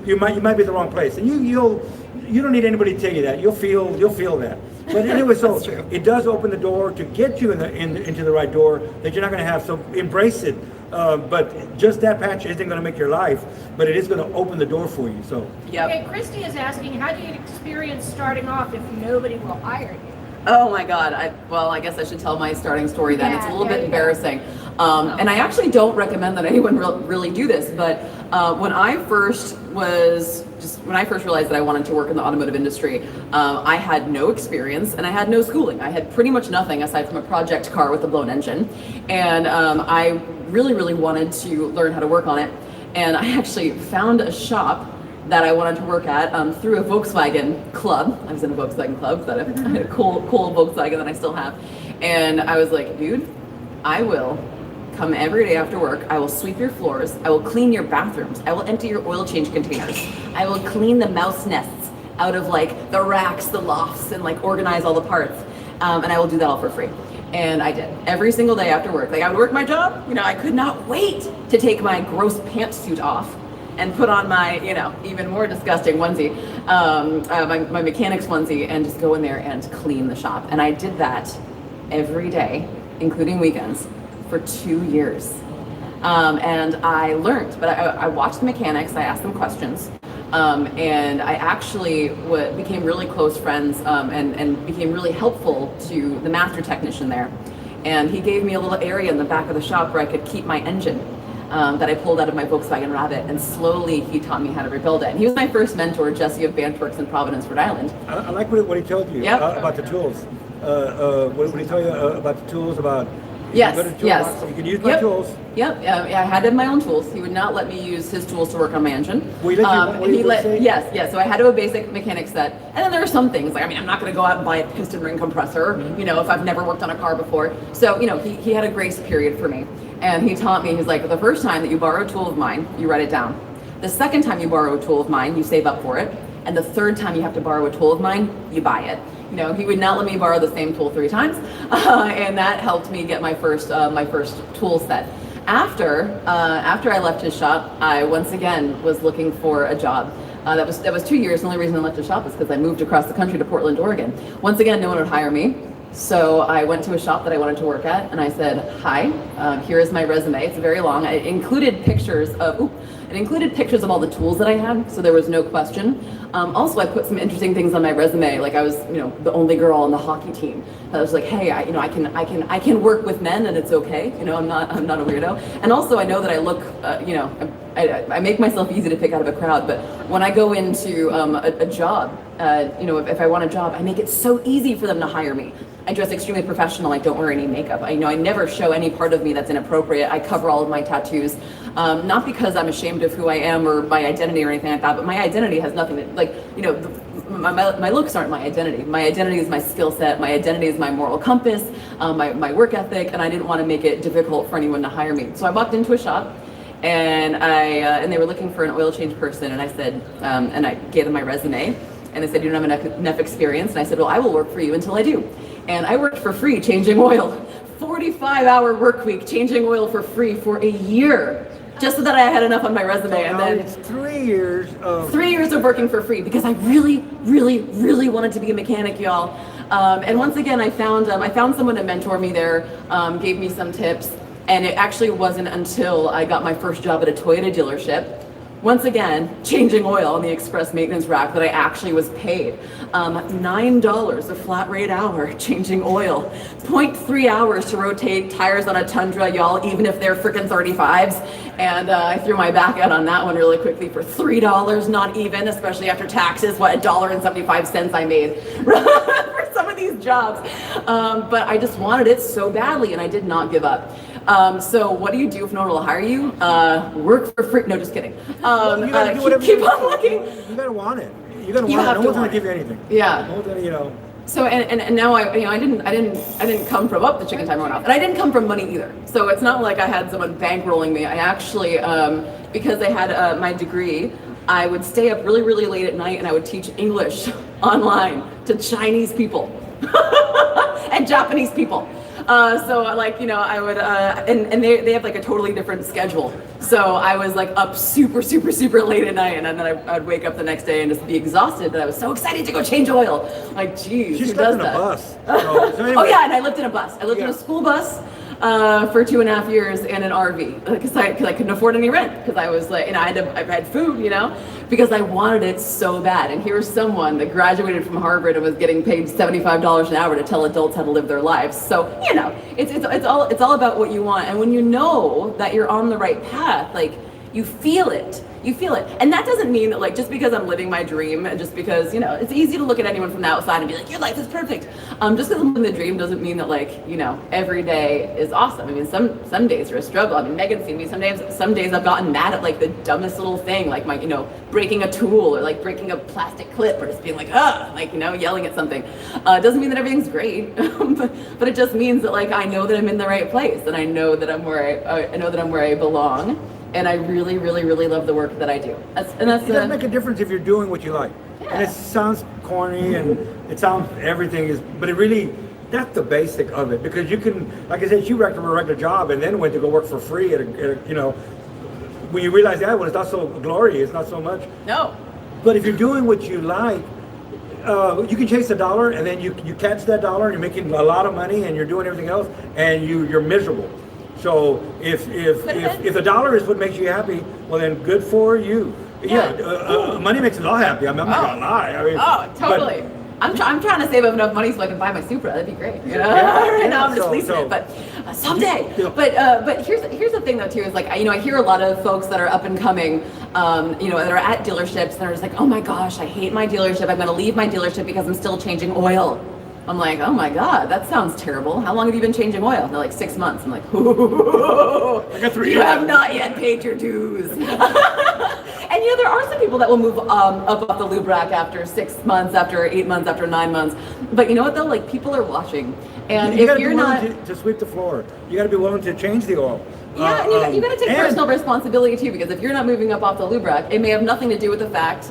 you might be at the wrong place, and you don't need anybody to tell you that. You'll feel that. But anyway, so it does open the door to get you into the right door that you're not going to have. So embrace it. But just that patch isn't going to make your life, but it is going to open the door for you. So. Yep. Okay, Christy is asking, how do you experience starting off if nobody will hire you? Oh my God. I guess I should tell my starting story then. It's a little bit embarrassing. And I actually don't recommend that anyone really do this, but when I first realized that I wanted to work in the automotive industry, I had no experience and I had no schooling. I had pretty much nothing aside from a project car with a blown engine. And I really wanted to learn how to work on it. And I actually found a shop that I wanted to work at through a Volkswagen club. I was in a Volkswagen club, I had a cool Volkswagen that I still have. And I was like, dude, I will come every day after work. I will sweep your floors. I will clean your bathrooms. I will empty your oil change containers. I will clean the mouse nests out of like the racks, the lofts, and like organize all the parts. And I will do that all for free. And I did every single day after work. Like I would work my job. I could not wait to take my gross pantsuit off and put on my, even more disgusting onesie, my mechanic's onesie, and just go in there and clean the shop. And I did that every day, including weekends, for 2 years. And I learned, but I watched the mechanics, I asked them questions, and I actually became really close friends and became really helpful to the master technician there. And he gave me a little area in the back of the shop where I could keep my engine. That I pulled out of my Volkswagen Rabbit, and slowly he taught me how to rebuild it. And he was my first mentor, Jesse of Bandworks in Providence, Rhode Island. I like what he told you about the tools. What he told you about the tools, about Yes. You can use my tools. Yep. I had my own tools. He would not let me use his tools to work on my engine. Yes. So I had a basic mechanic set, and then there are some things like I'm not going to go out and buy a piston ring compressor. If I've never worked on a car before. So he had a grace period for me, and he taught me. He's like, the first time that you borrow a tool of mine, you write it down. The second time you borrow a tool of mine, you save up for it. And the third time you have to borrow a tool of mine, you buy it. He would not let me borrow the same tool 3 times, and that helped me get my first tool set. After I left his shop, I once again was looking for a job. That was 2 years. The only reason I left his shop is because I moved across the country to Portland, Oregon. Once again, no one would hire me. So I went to a shop that I wanted to work at, and I said, "Hi, here is my resume." It's very long. It included pictures of all the tools that I had, so there was no question. Also, I put some interesting things on my resume, like I was, the only girl on the hockey team. I was like, "Hey, I can work with men, and it's okay. I'm not a weirdo." And also, I know that I look, I make myself easy to pick out of a crowd. But when I go into a job, if I want a job, I make it so easy for them to hire me. I dress extremely professional. I don't wear any makeup. I never show any part of me that's inappropriate. I cover all of my tattoos, not because I'm ashamed of who I am or my identity or anything like that, but my identity has nothing to, my looks aren't my identity. My identity is my skill set. My identity is my moral compass, my work ethic, and I didn't want to make it difficult for anyone to hire me. So I walked into a shop, and and they were looking for an oil change person, and I said, and I gave them my resume, and they said, you don't have enough experience, and I said, well, I will work for you until I do. And I worked for free changing oil, 45-hour work week, changing oil for free for a year, just so that I had enough on my resume. And then it's 3 years of 3 years of working for free because I really, really, really wanted to be a mechanic, y'all. And once again, I found someone to mentor me there, gave me some tips, and it actually wasn't until I got my first job at a Toyota dealership, once again, changing oil on the express maintenance rack, that I actually was paid $9 a flat rate hour changing oil, 0.3 hours to rotate tires on a Tundra, y'all, even if they're freaking 35s. And I threw my back out on that one really quickly for $3, not even, especially after taxes, what, $1.75 I made for some of these jobs. But I just wanted it so badly, and I did not give up. So what do you do if no one will hire you? Work for free. No, just kidding. you gotta do whatever keep you on want. looking. You gotta want it. You gotta You want have it. to No one's gonna want give it. you anything. Yeah. No one's gonna, you know. So and now I didn't come from the chicken timer went off, and I didn't come from money either. So it's not like I had someone bankrolling me. I actually because I had my degree, I would stay up really, really late at night, and I would teach English online to Chinese people and Japanese people. So like, you know, I would, and they have like a totally different schedule. So I was like up super, super, super late at night, and then I'd wake up the next day and just be exhausted, but I was so excited to go change oil. Like, geez, She who slept does in a that? bus. So anyway. Oh yeah, and I lived in a bus. I lived in Yeah. a school bus for 2.5 years and an RV because I couldn't afford any rent because I was like, and I had food, you know, because I wanted it so bad. And here's someone that graduated from Harvard and was getting paid $75 an hour to tell adults how to live their lives. So, you know, it's all about what you want. And when you know that you're on the right path, like, you feel it. You feel it. And that doesn't mean that, like, just because I'm living my dream and just because, you know, it's easy to look at anyone from the outside and be like, your life is perfect. Just because I'm living the dream doesn't mean that, like, you know, every day is awesome. I mean, some days are a struggle. I mean, Megan's seen me. Some days I've gotten mad at, like, the dumbest little thing, like my, you know, breaking a tool or like breaking a plastic clip or just being like, like, you know, yelling at something. It doesn't mean that everything's great, but it just means that, like, I know that I'm in the right place and I know that I'm where I belong. And I really, really, really love the work that I do. It doesn't make a difference if you're doing what you like. Yeah. And it sounds corny and it sounds everything is, but it really, that's the basic of it. Because you can, like I said, you worked a regular job and then went to go work for free at a you know, when you realize that, well, it's not so glorious, it's not so much. No. But if you're doing what you like, you can chase a dollar and then you catch that dollar and you're making a lot of money and you're doing everything else and you're miserable. So if the dollar is what makes you happy, well then good for you. Yeah, money makes us all happy. I'm not gonna lie. I mean, totally. I'm trying to save up enough money so I can buy my Supra. That'd be great. You know, right now I'm just leasing it, but someday. Yeah. But here's the thing though too is, like, you know, I hear a lot of folks that are up and coming, you know, that are at dealerships and are just like, oh my gosh, I hate my dealership. I'm going to leave my dealership because I'm still changing oil. I'm like, oh my God, that sounds terrible. How long have you been changing oil? And they're like 6 months. I'm like, I got 3 you years. have not yet paid your dues. And you know, there are some people that will move up off the lube rack after 6 months, after 8 months, after 9 months. But you know what though? Like, people are watching. And you if gotta you're be not, willing to sweep the floor. You got to be willing to change the oil. yeah, and you got to take personal responsibility too, because if you're not moving up off the lube rack, it may have nothing to do with the fact.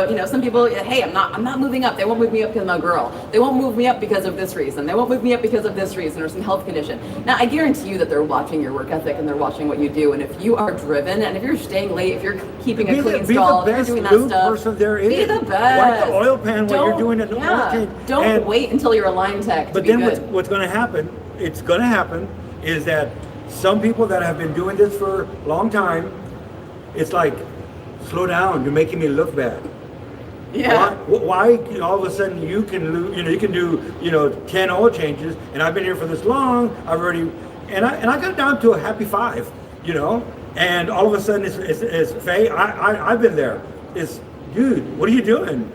You know, some people, hey, I'm not moving up. They won't move me up because I'm a girl. They won't move me up because of this reason. They won't move me up because of this reason or some health condition. Now, I guarantee you that they're watching your work ethic and they're watching what you do. And if you are driven and if you're staying late, if you're keeping a clean stall, if you're doing that stuff, person there be is. the best. Wipe the oil pan when you're doing an oil change. Don't wait until you're a line tech to But be then good. what's going to happen, is that some people that have been doing this for a long time, it's like, slow down, you're making me look bad. Yeah. Why all of a sudden you can do 10 oil changes and I've been here for this long, I've already, and I got down to a happy 5, you know, and all of a sudden it's Faye, I've been there. It's, dude, what are you doing?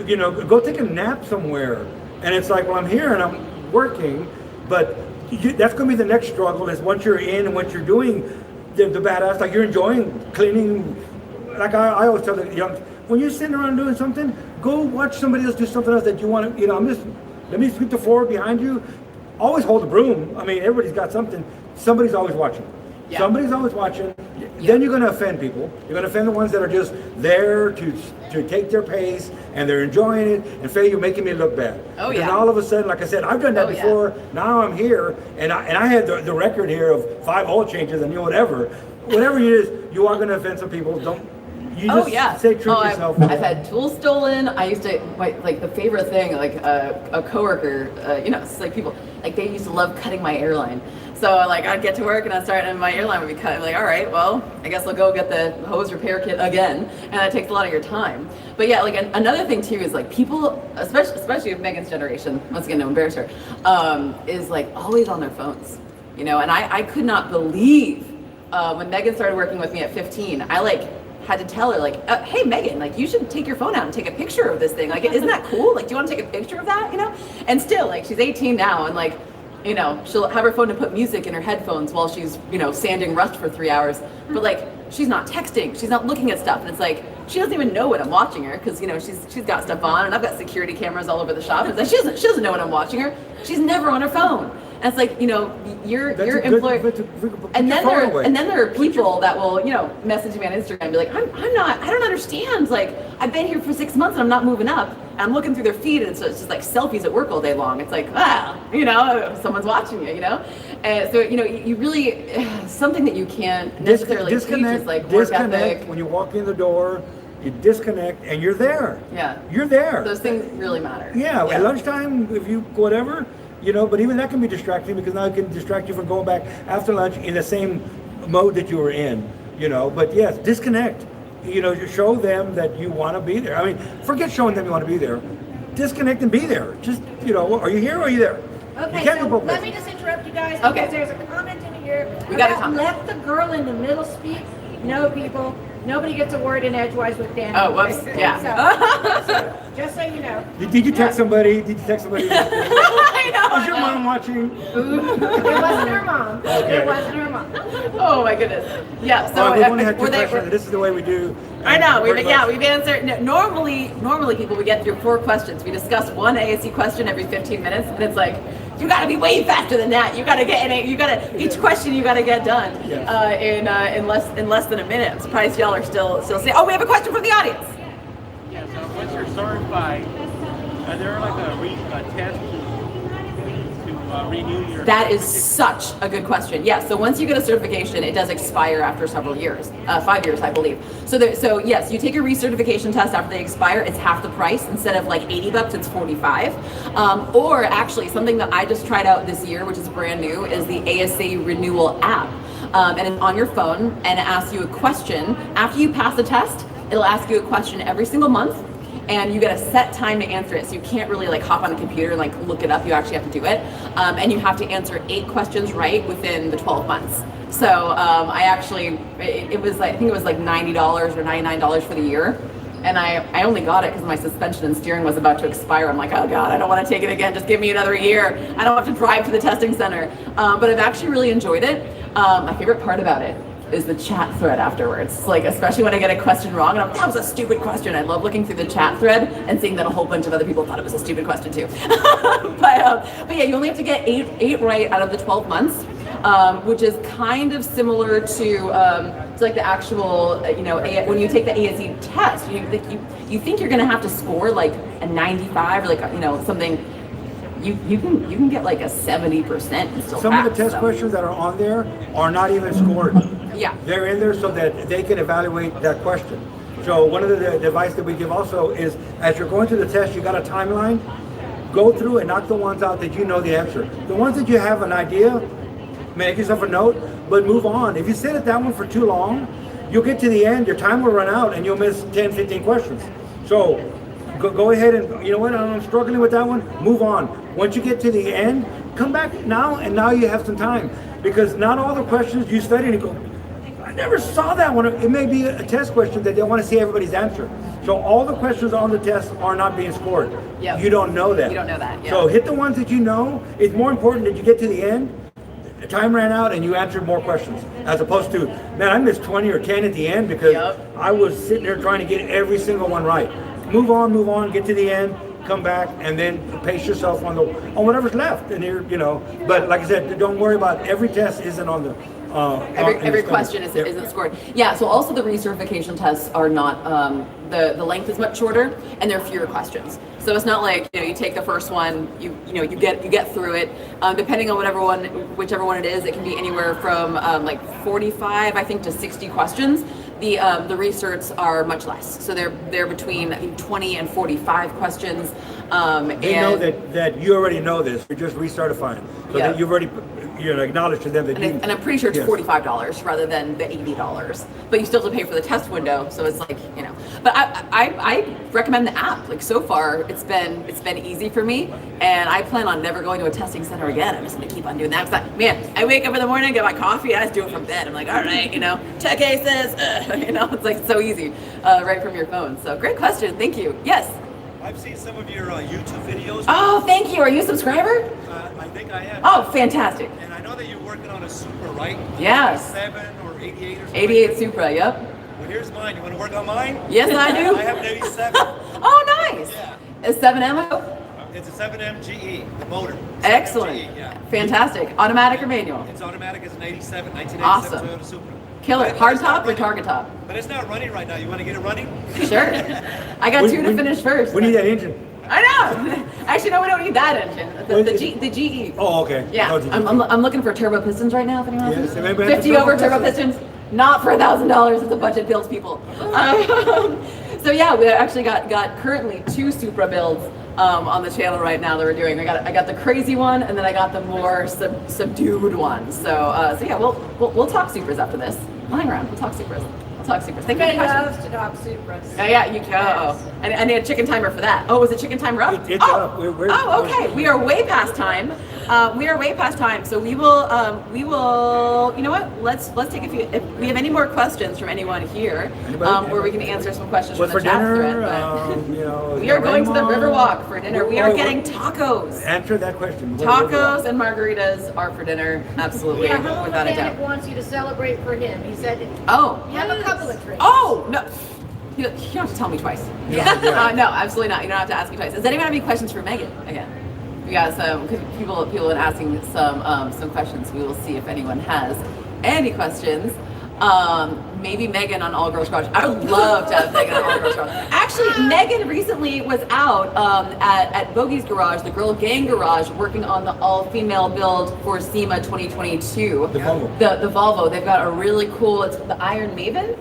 You know, go take a nap somewhere. And it's like, well, I'm here and I'm working, but that's going to be the next struggle is once you're in and once you're doing the badass, like you're enjoying cleaning. Like I always tell the young, when you're sitting around doing something, go watch somebody else do something else that you want to, let me sweep the floor behind you. Always hold the broom. I mean, everybody's got something. Somebody's always watching. Yeah. Somebody's always watching. Then you're going to offend people. You're going to offend the ones that are just there to take their pace and they're enjoying it. And Faye, you're making me look bad. Oh, because yeah. all of a sudden, like I said, I've done that Oh, yeah. before. Now I'm here, and I had the record here of 5 oil changes and whatever it is, you are going to offend some people. You just stay true to yourself. I've had tools stolen. I used to, like the favorite thing, like a coworker, it's like people, like they used to love cutting my airline. So like I'd get to work and I'd start and my airline would be cut. I'm like, all right, well, I guess I'll go get the hose repair kit again. And that takes a lot of your time. But yeah, like another thing too is like people, especially with Megan's generation, once again, no embarrass her, is like always on their phones, and I could not believe when Megan started working with me at 15, I like had to tell her like, hey Megan, like you should take your phone out and take a picture of this thing. Like, isn't that cool? Like, do you want to take a picture of that? And still, like, she's 18 now, and like, she'll have her phone to put music in her headphones while she's, sanding rust for 3 hours. But like, she's not texting, she's not looking at stuff, and it's like she doesn't even know when I'm watching her because she's got stuff on, and I've got security cameras all over the shop. And it's like she doesn't know when I'm watching her. She's never on her phone. And it's like, your employer. And then there are people that will, message me on Instagram and be like, I don't understand. Like, I've been here for 6 months and I'm not moving up. And I'm looking through their feed and it's just like selfies at work all day long. It's like, someone's watching you, And so, you really, something that you can't necessarily teach is like work ethic. When you walk in the door, you disconnect and you're there. Yeah. You're there. Those things really matter. Yeah. At lunchtime, if you, whatever, but even that can be distracting because now it can distract you from going back after lunch in the same mode that you were in, But yes, disconnect. Show them that you want to be there. I mean, forget showing them you want to be there. Disconnect and be there. Just, are you here or are you there? Okay, you can't so go both let ways. me just interrupt you guys Okay. because there's a comment in here. We got a about comment. Let the girl in the middle speak. No, people. Nobody gets a word in edgewise with Dan. Oh, whoops. Okay? Yeah. So, just so you know. Did you text somebody? Did you text somebody? I know. Was your mom watching? It wasn't her mom. Okay. It wasn't her mom. Oh my goodness. Yeah. So We've only had 2 were they- questions. This is the way we do. I know. We've Pretty much. answered. Normally people we get through 4 questions. We discuss one ASC question every 15 minutes, and it's like you got to be way faster than that. You got to get in it. You got to each question you got to get done in less than a minute. I'm surprised y'all are still saying. Oh, we have a question from the audience. Yeah, so once you're certified, are there like a test to renew your... That is such a good question. Yeah, so once you get a certification, it does expire after several years, 5 years, I believe. So yes, you take a recertification test after they expire. It's half the price. Instead of like $80, it's $45. Or actually, something that I just tried out this year, which is brand new, is the ASA Renewal app. And it's on your phone, and it asks you a question. After you pass the test, it'll ask you a question every single month. And you get a set time to answer it, so you can't really like hop on a computer and like look it up. You actually have to do it, and you have to answer 8 questions right within the 12 months. So it was like, I think it was like $90 or $99 for the year, and I only got it because my suspension and steering was about to expire. I'm like, oh god, I don't want to take it again. Just give me another year. I don't have to drive to the testing center. But I've actually really enjoyed it. My favorite part about it is the chat thread afterwards. Like, especially when I get a question wrong and I'm like, that was a stupid question. I love looking through the chat thread and seeing that a whole bunch of other people thought it was a stupid question too. but yeah, you only have to get eight right out of the 12 months, which is kind of similar to like the actual, when you take the ASE test, you think you're gonna have to score like a 95 or like, something. You can get like a 70% and still Some pass, of the test so. questions that are on there are not even scored. Yeah. They're in there so that they can evaluate that question. So one of the advice that we give also is, as you're going through the test, you got a timeline. Go through and knock the ones out that you know the answer. The ones that you have an idea, make yourself a note, but move on. If you sit at that one for too long, you'll get to the end, your time will run out, and you'll miss 10, 15 questions. So go ahead and, you know what, I'm struggling with that one, move on. Once you get to the end, come back now, and now you have some time. Because not all the questions you study and you go, I never saw that one. It may be a test question that they want to see everybody's answer. So all the questions on the test are not being scored. Yep. You don't know that. You don't know that, yeah. So hit the ones that you know. It's more important that you get to the end, the time ran out, and you answered more questions. As opposed to, man, I missed 20 or 10 at the end because Yep. I was sitting there trying to get every single one right. move on, get to the end, come back, and then pace yourself on whatever's left. And but like I said, don't worry about every test isn't on the. Every question isn't scored. Yeah. So also the recertification tests are not the length is much shorter and there are fewer questions. So it's not like you take the first one, you get through it. Depending on whichever one it is, it can be anywhere from like 45 I think to 60 questions. The recerts are much less. So they're between I think 20 and 45 questions. They know that you already know this. You're just recertifying. So that you've already acknowledged to them that and I'm pretty sure it's $45 rather than the $80. But you still have to pay for the test window, so it's like But I recommend the app. Like so far, it's been easy for me, and I plan on never going to a testing center again. I'm just gonna keep on doing that. Because I wake up in the morning, get my coffee, and I just do it from bed. I'm like, all right, check aces, it's like so easy, right from your phone. So great question, thank you. Yes. I've seen some of your YouTube videos. Oh, thank you. Are you a subscriber? I think I am. Oh, fantastic. And I know that you're working on a Supra, right? Yes. 87 or 88 or something. 88 Supra, yep. Well, here's mine. You want to work on mine? Yes, I do. I have an 87. Oh, nice. Yeah. Is 7M? It's a 7M GE, the motor. 7M Excellent. GE, yeah. Fantastic. Automatic or manual? It's automatic. It's an 87, 1987 Awesome. Toyota Supra. Killer. But Hard it's not top or running. target top? But it's not running right now. You want to get it running? Sure. I got two to finish first. We need that engine. I know. Actually, no, we don't need that engine. The GE. Oh, okay. Yeah. Oh, GE. I'm looking for turbo pistons right now. If anyone Yes, wants. if anybody has 50 turbo over turbo pistons. Not for $1,000. It's a budget builds, people. So yeah, we actually got currently 2 Supra builds on the channel right now that we're doing. I got the crazy one, and then I got the more subdued one. So yeah, we'll talk Supras after this. We'll hang around. We'll talk Supras. Thank you for the Everybody question. loves to talk Supras. Yeah, you go. I need a chicken timer for that. Oh, was the chicken timer up? It's oh. up. Oh, okay. We are way past time. So we will. You know what? Let's take a few. If we have any more questions from anyone here, or we can answer some questions What's from the for chat dinner? thread. We are going to the Riverwalk for dinner. We are getting tacos. Answer that question. Tacos and margaritas are for dinner. Absolutely, Yeah, Humble without a Mechanic doubt. wants you to celebrate for him. He said, Oh. have a couple of drinks. Oh no. You don't have to tell me twice. Yeah. No, absolutely not. You don't have to ask me twice. Does anyone have any questions for Megan again? We got some people have been asking some questions. We will see if anyone has any questions. Maybe Megan on All Girls Garage. I would love to have Megan on All Girls Garage. Actually, Megan recently was out at Bogey's Garage, the Girl Gang Garage, working on the all-female build for SEMA 2022. The Volvo. The Volvo. They've got a really cool. It's the Iron Maven.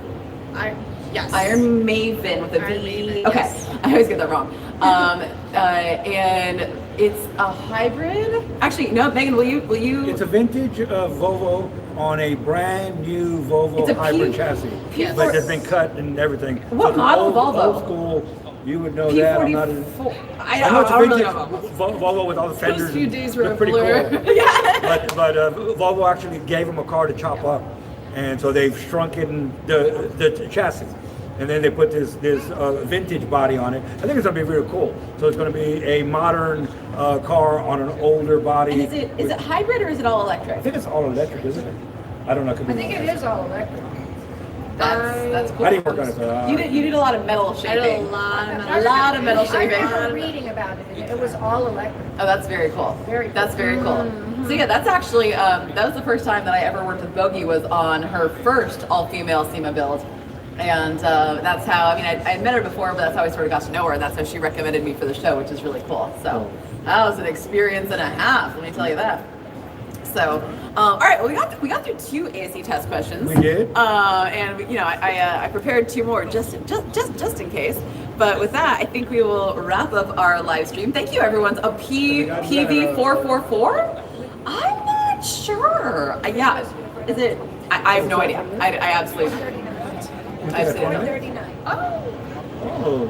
Yes. Iron Maven with a Iron V. Maven, Okay, yes. I always get that wrong. And it's a hybrid. Actually, no, Megan, will you? It's a vintage Volvo on a brand new It's Volvo a hybrid P- chassis, P4 but it's been cut and everything. What it's model old, Volvo? Old school. You would know that. I'm not. P44. I know it's a I don't vintage really know. Volvo with all the fenders. Those few and days were they're a pretty blur. cool. Yeah. But Volvo actually gave them a car to chop up, and so they've shrunken the chassis. And then they put this vintage body on it. I think it's gonna be really cool. So it's gonna be a modern car on an older body. And is it hybrid or is it all I electric? think it's all electric, isn't it? I don't know. Could be I think wrong. it is all electric. That's cool. I didn't work on it, but You did a lot of metal I shaping. did a lot of A lot of metal I shaving. remember reading about it, and it was all electric. Oh, that's very cool. Very cool. That's very cool. So yeah, that's actually that was the first time that I ever worked with Bogey was on her first all-female SEMA build, and that's how I had met her before, but that's how I sort of got to know her, and that's how she recommended me for the show, which is really cool. So that was an experience and a half. Let me tell you that. So, all right, well, we got through 2 ASE test questions. We did. And I prepared 2 more just in case. But with that, I think we will wrap up our live stream. Thank you, everyone. A PV444? I'm not sure. Yeah, is it? I have no idea. I absolutely. I've seen it. 39. Oh.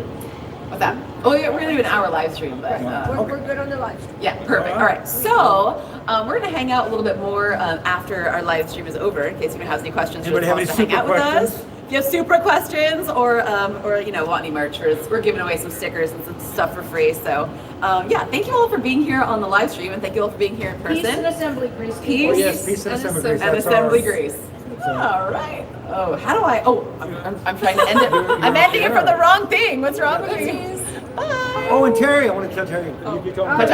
What's that? Oh, yeah, we're gonna do an hour live stream, but. We're good on the live stream. Yeah, perfect. All right, so we're gonna hang out a little bit more after our live stream is over. In case anyone has any questions, Anybody have any to hang super out with questions? us. If you have super questions or want any merch, we're giving away some stickers and some stuff for free. So yeah, thank you all for being here on the live stream, and thank you all for being here in person. Peace and assembly grease. Peace. Oh, yes, peace and assembly grease. And That's assembly ours. grease. All right. Oh, how do I? Oh, I'm trying to end it. I'm ending it from the wrong thing. What's wrong with me? Bye. Oh, and Terry, I want to tell Terry. You told me.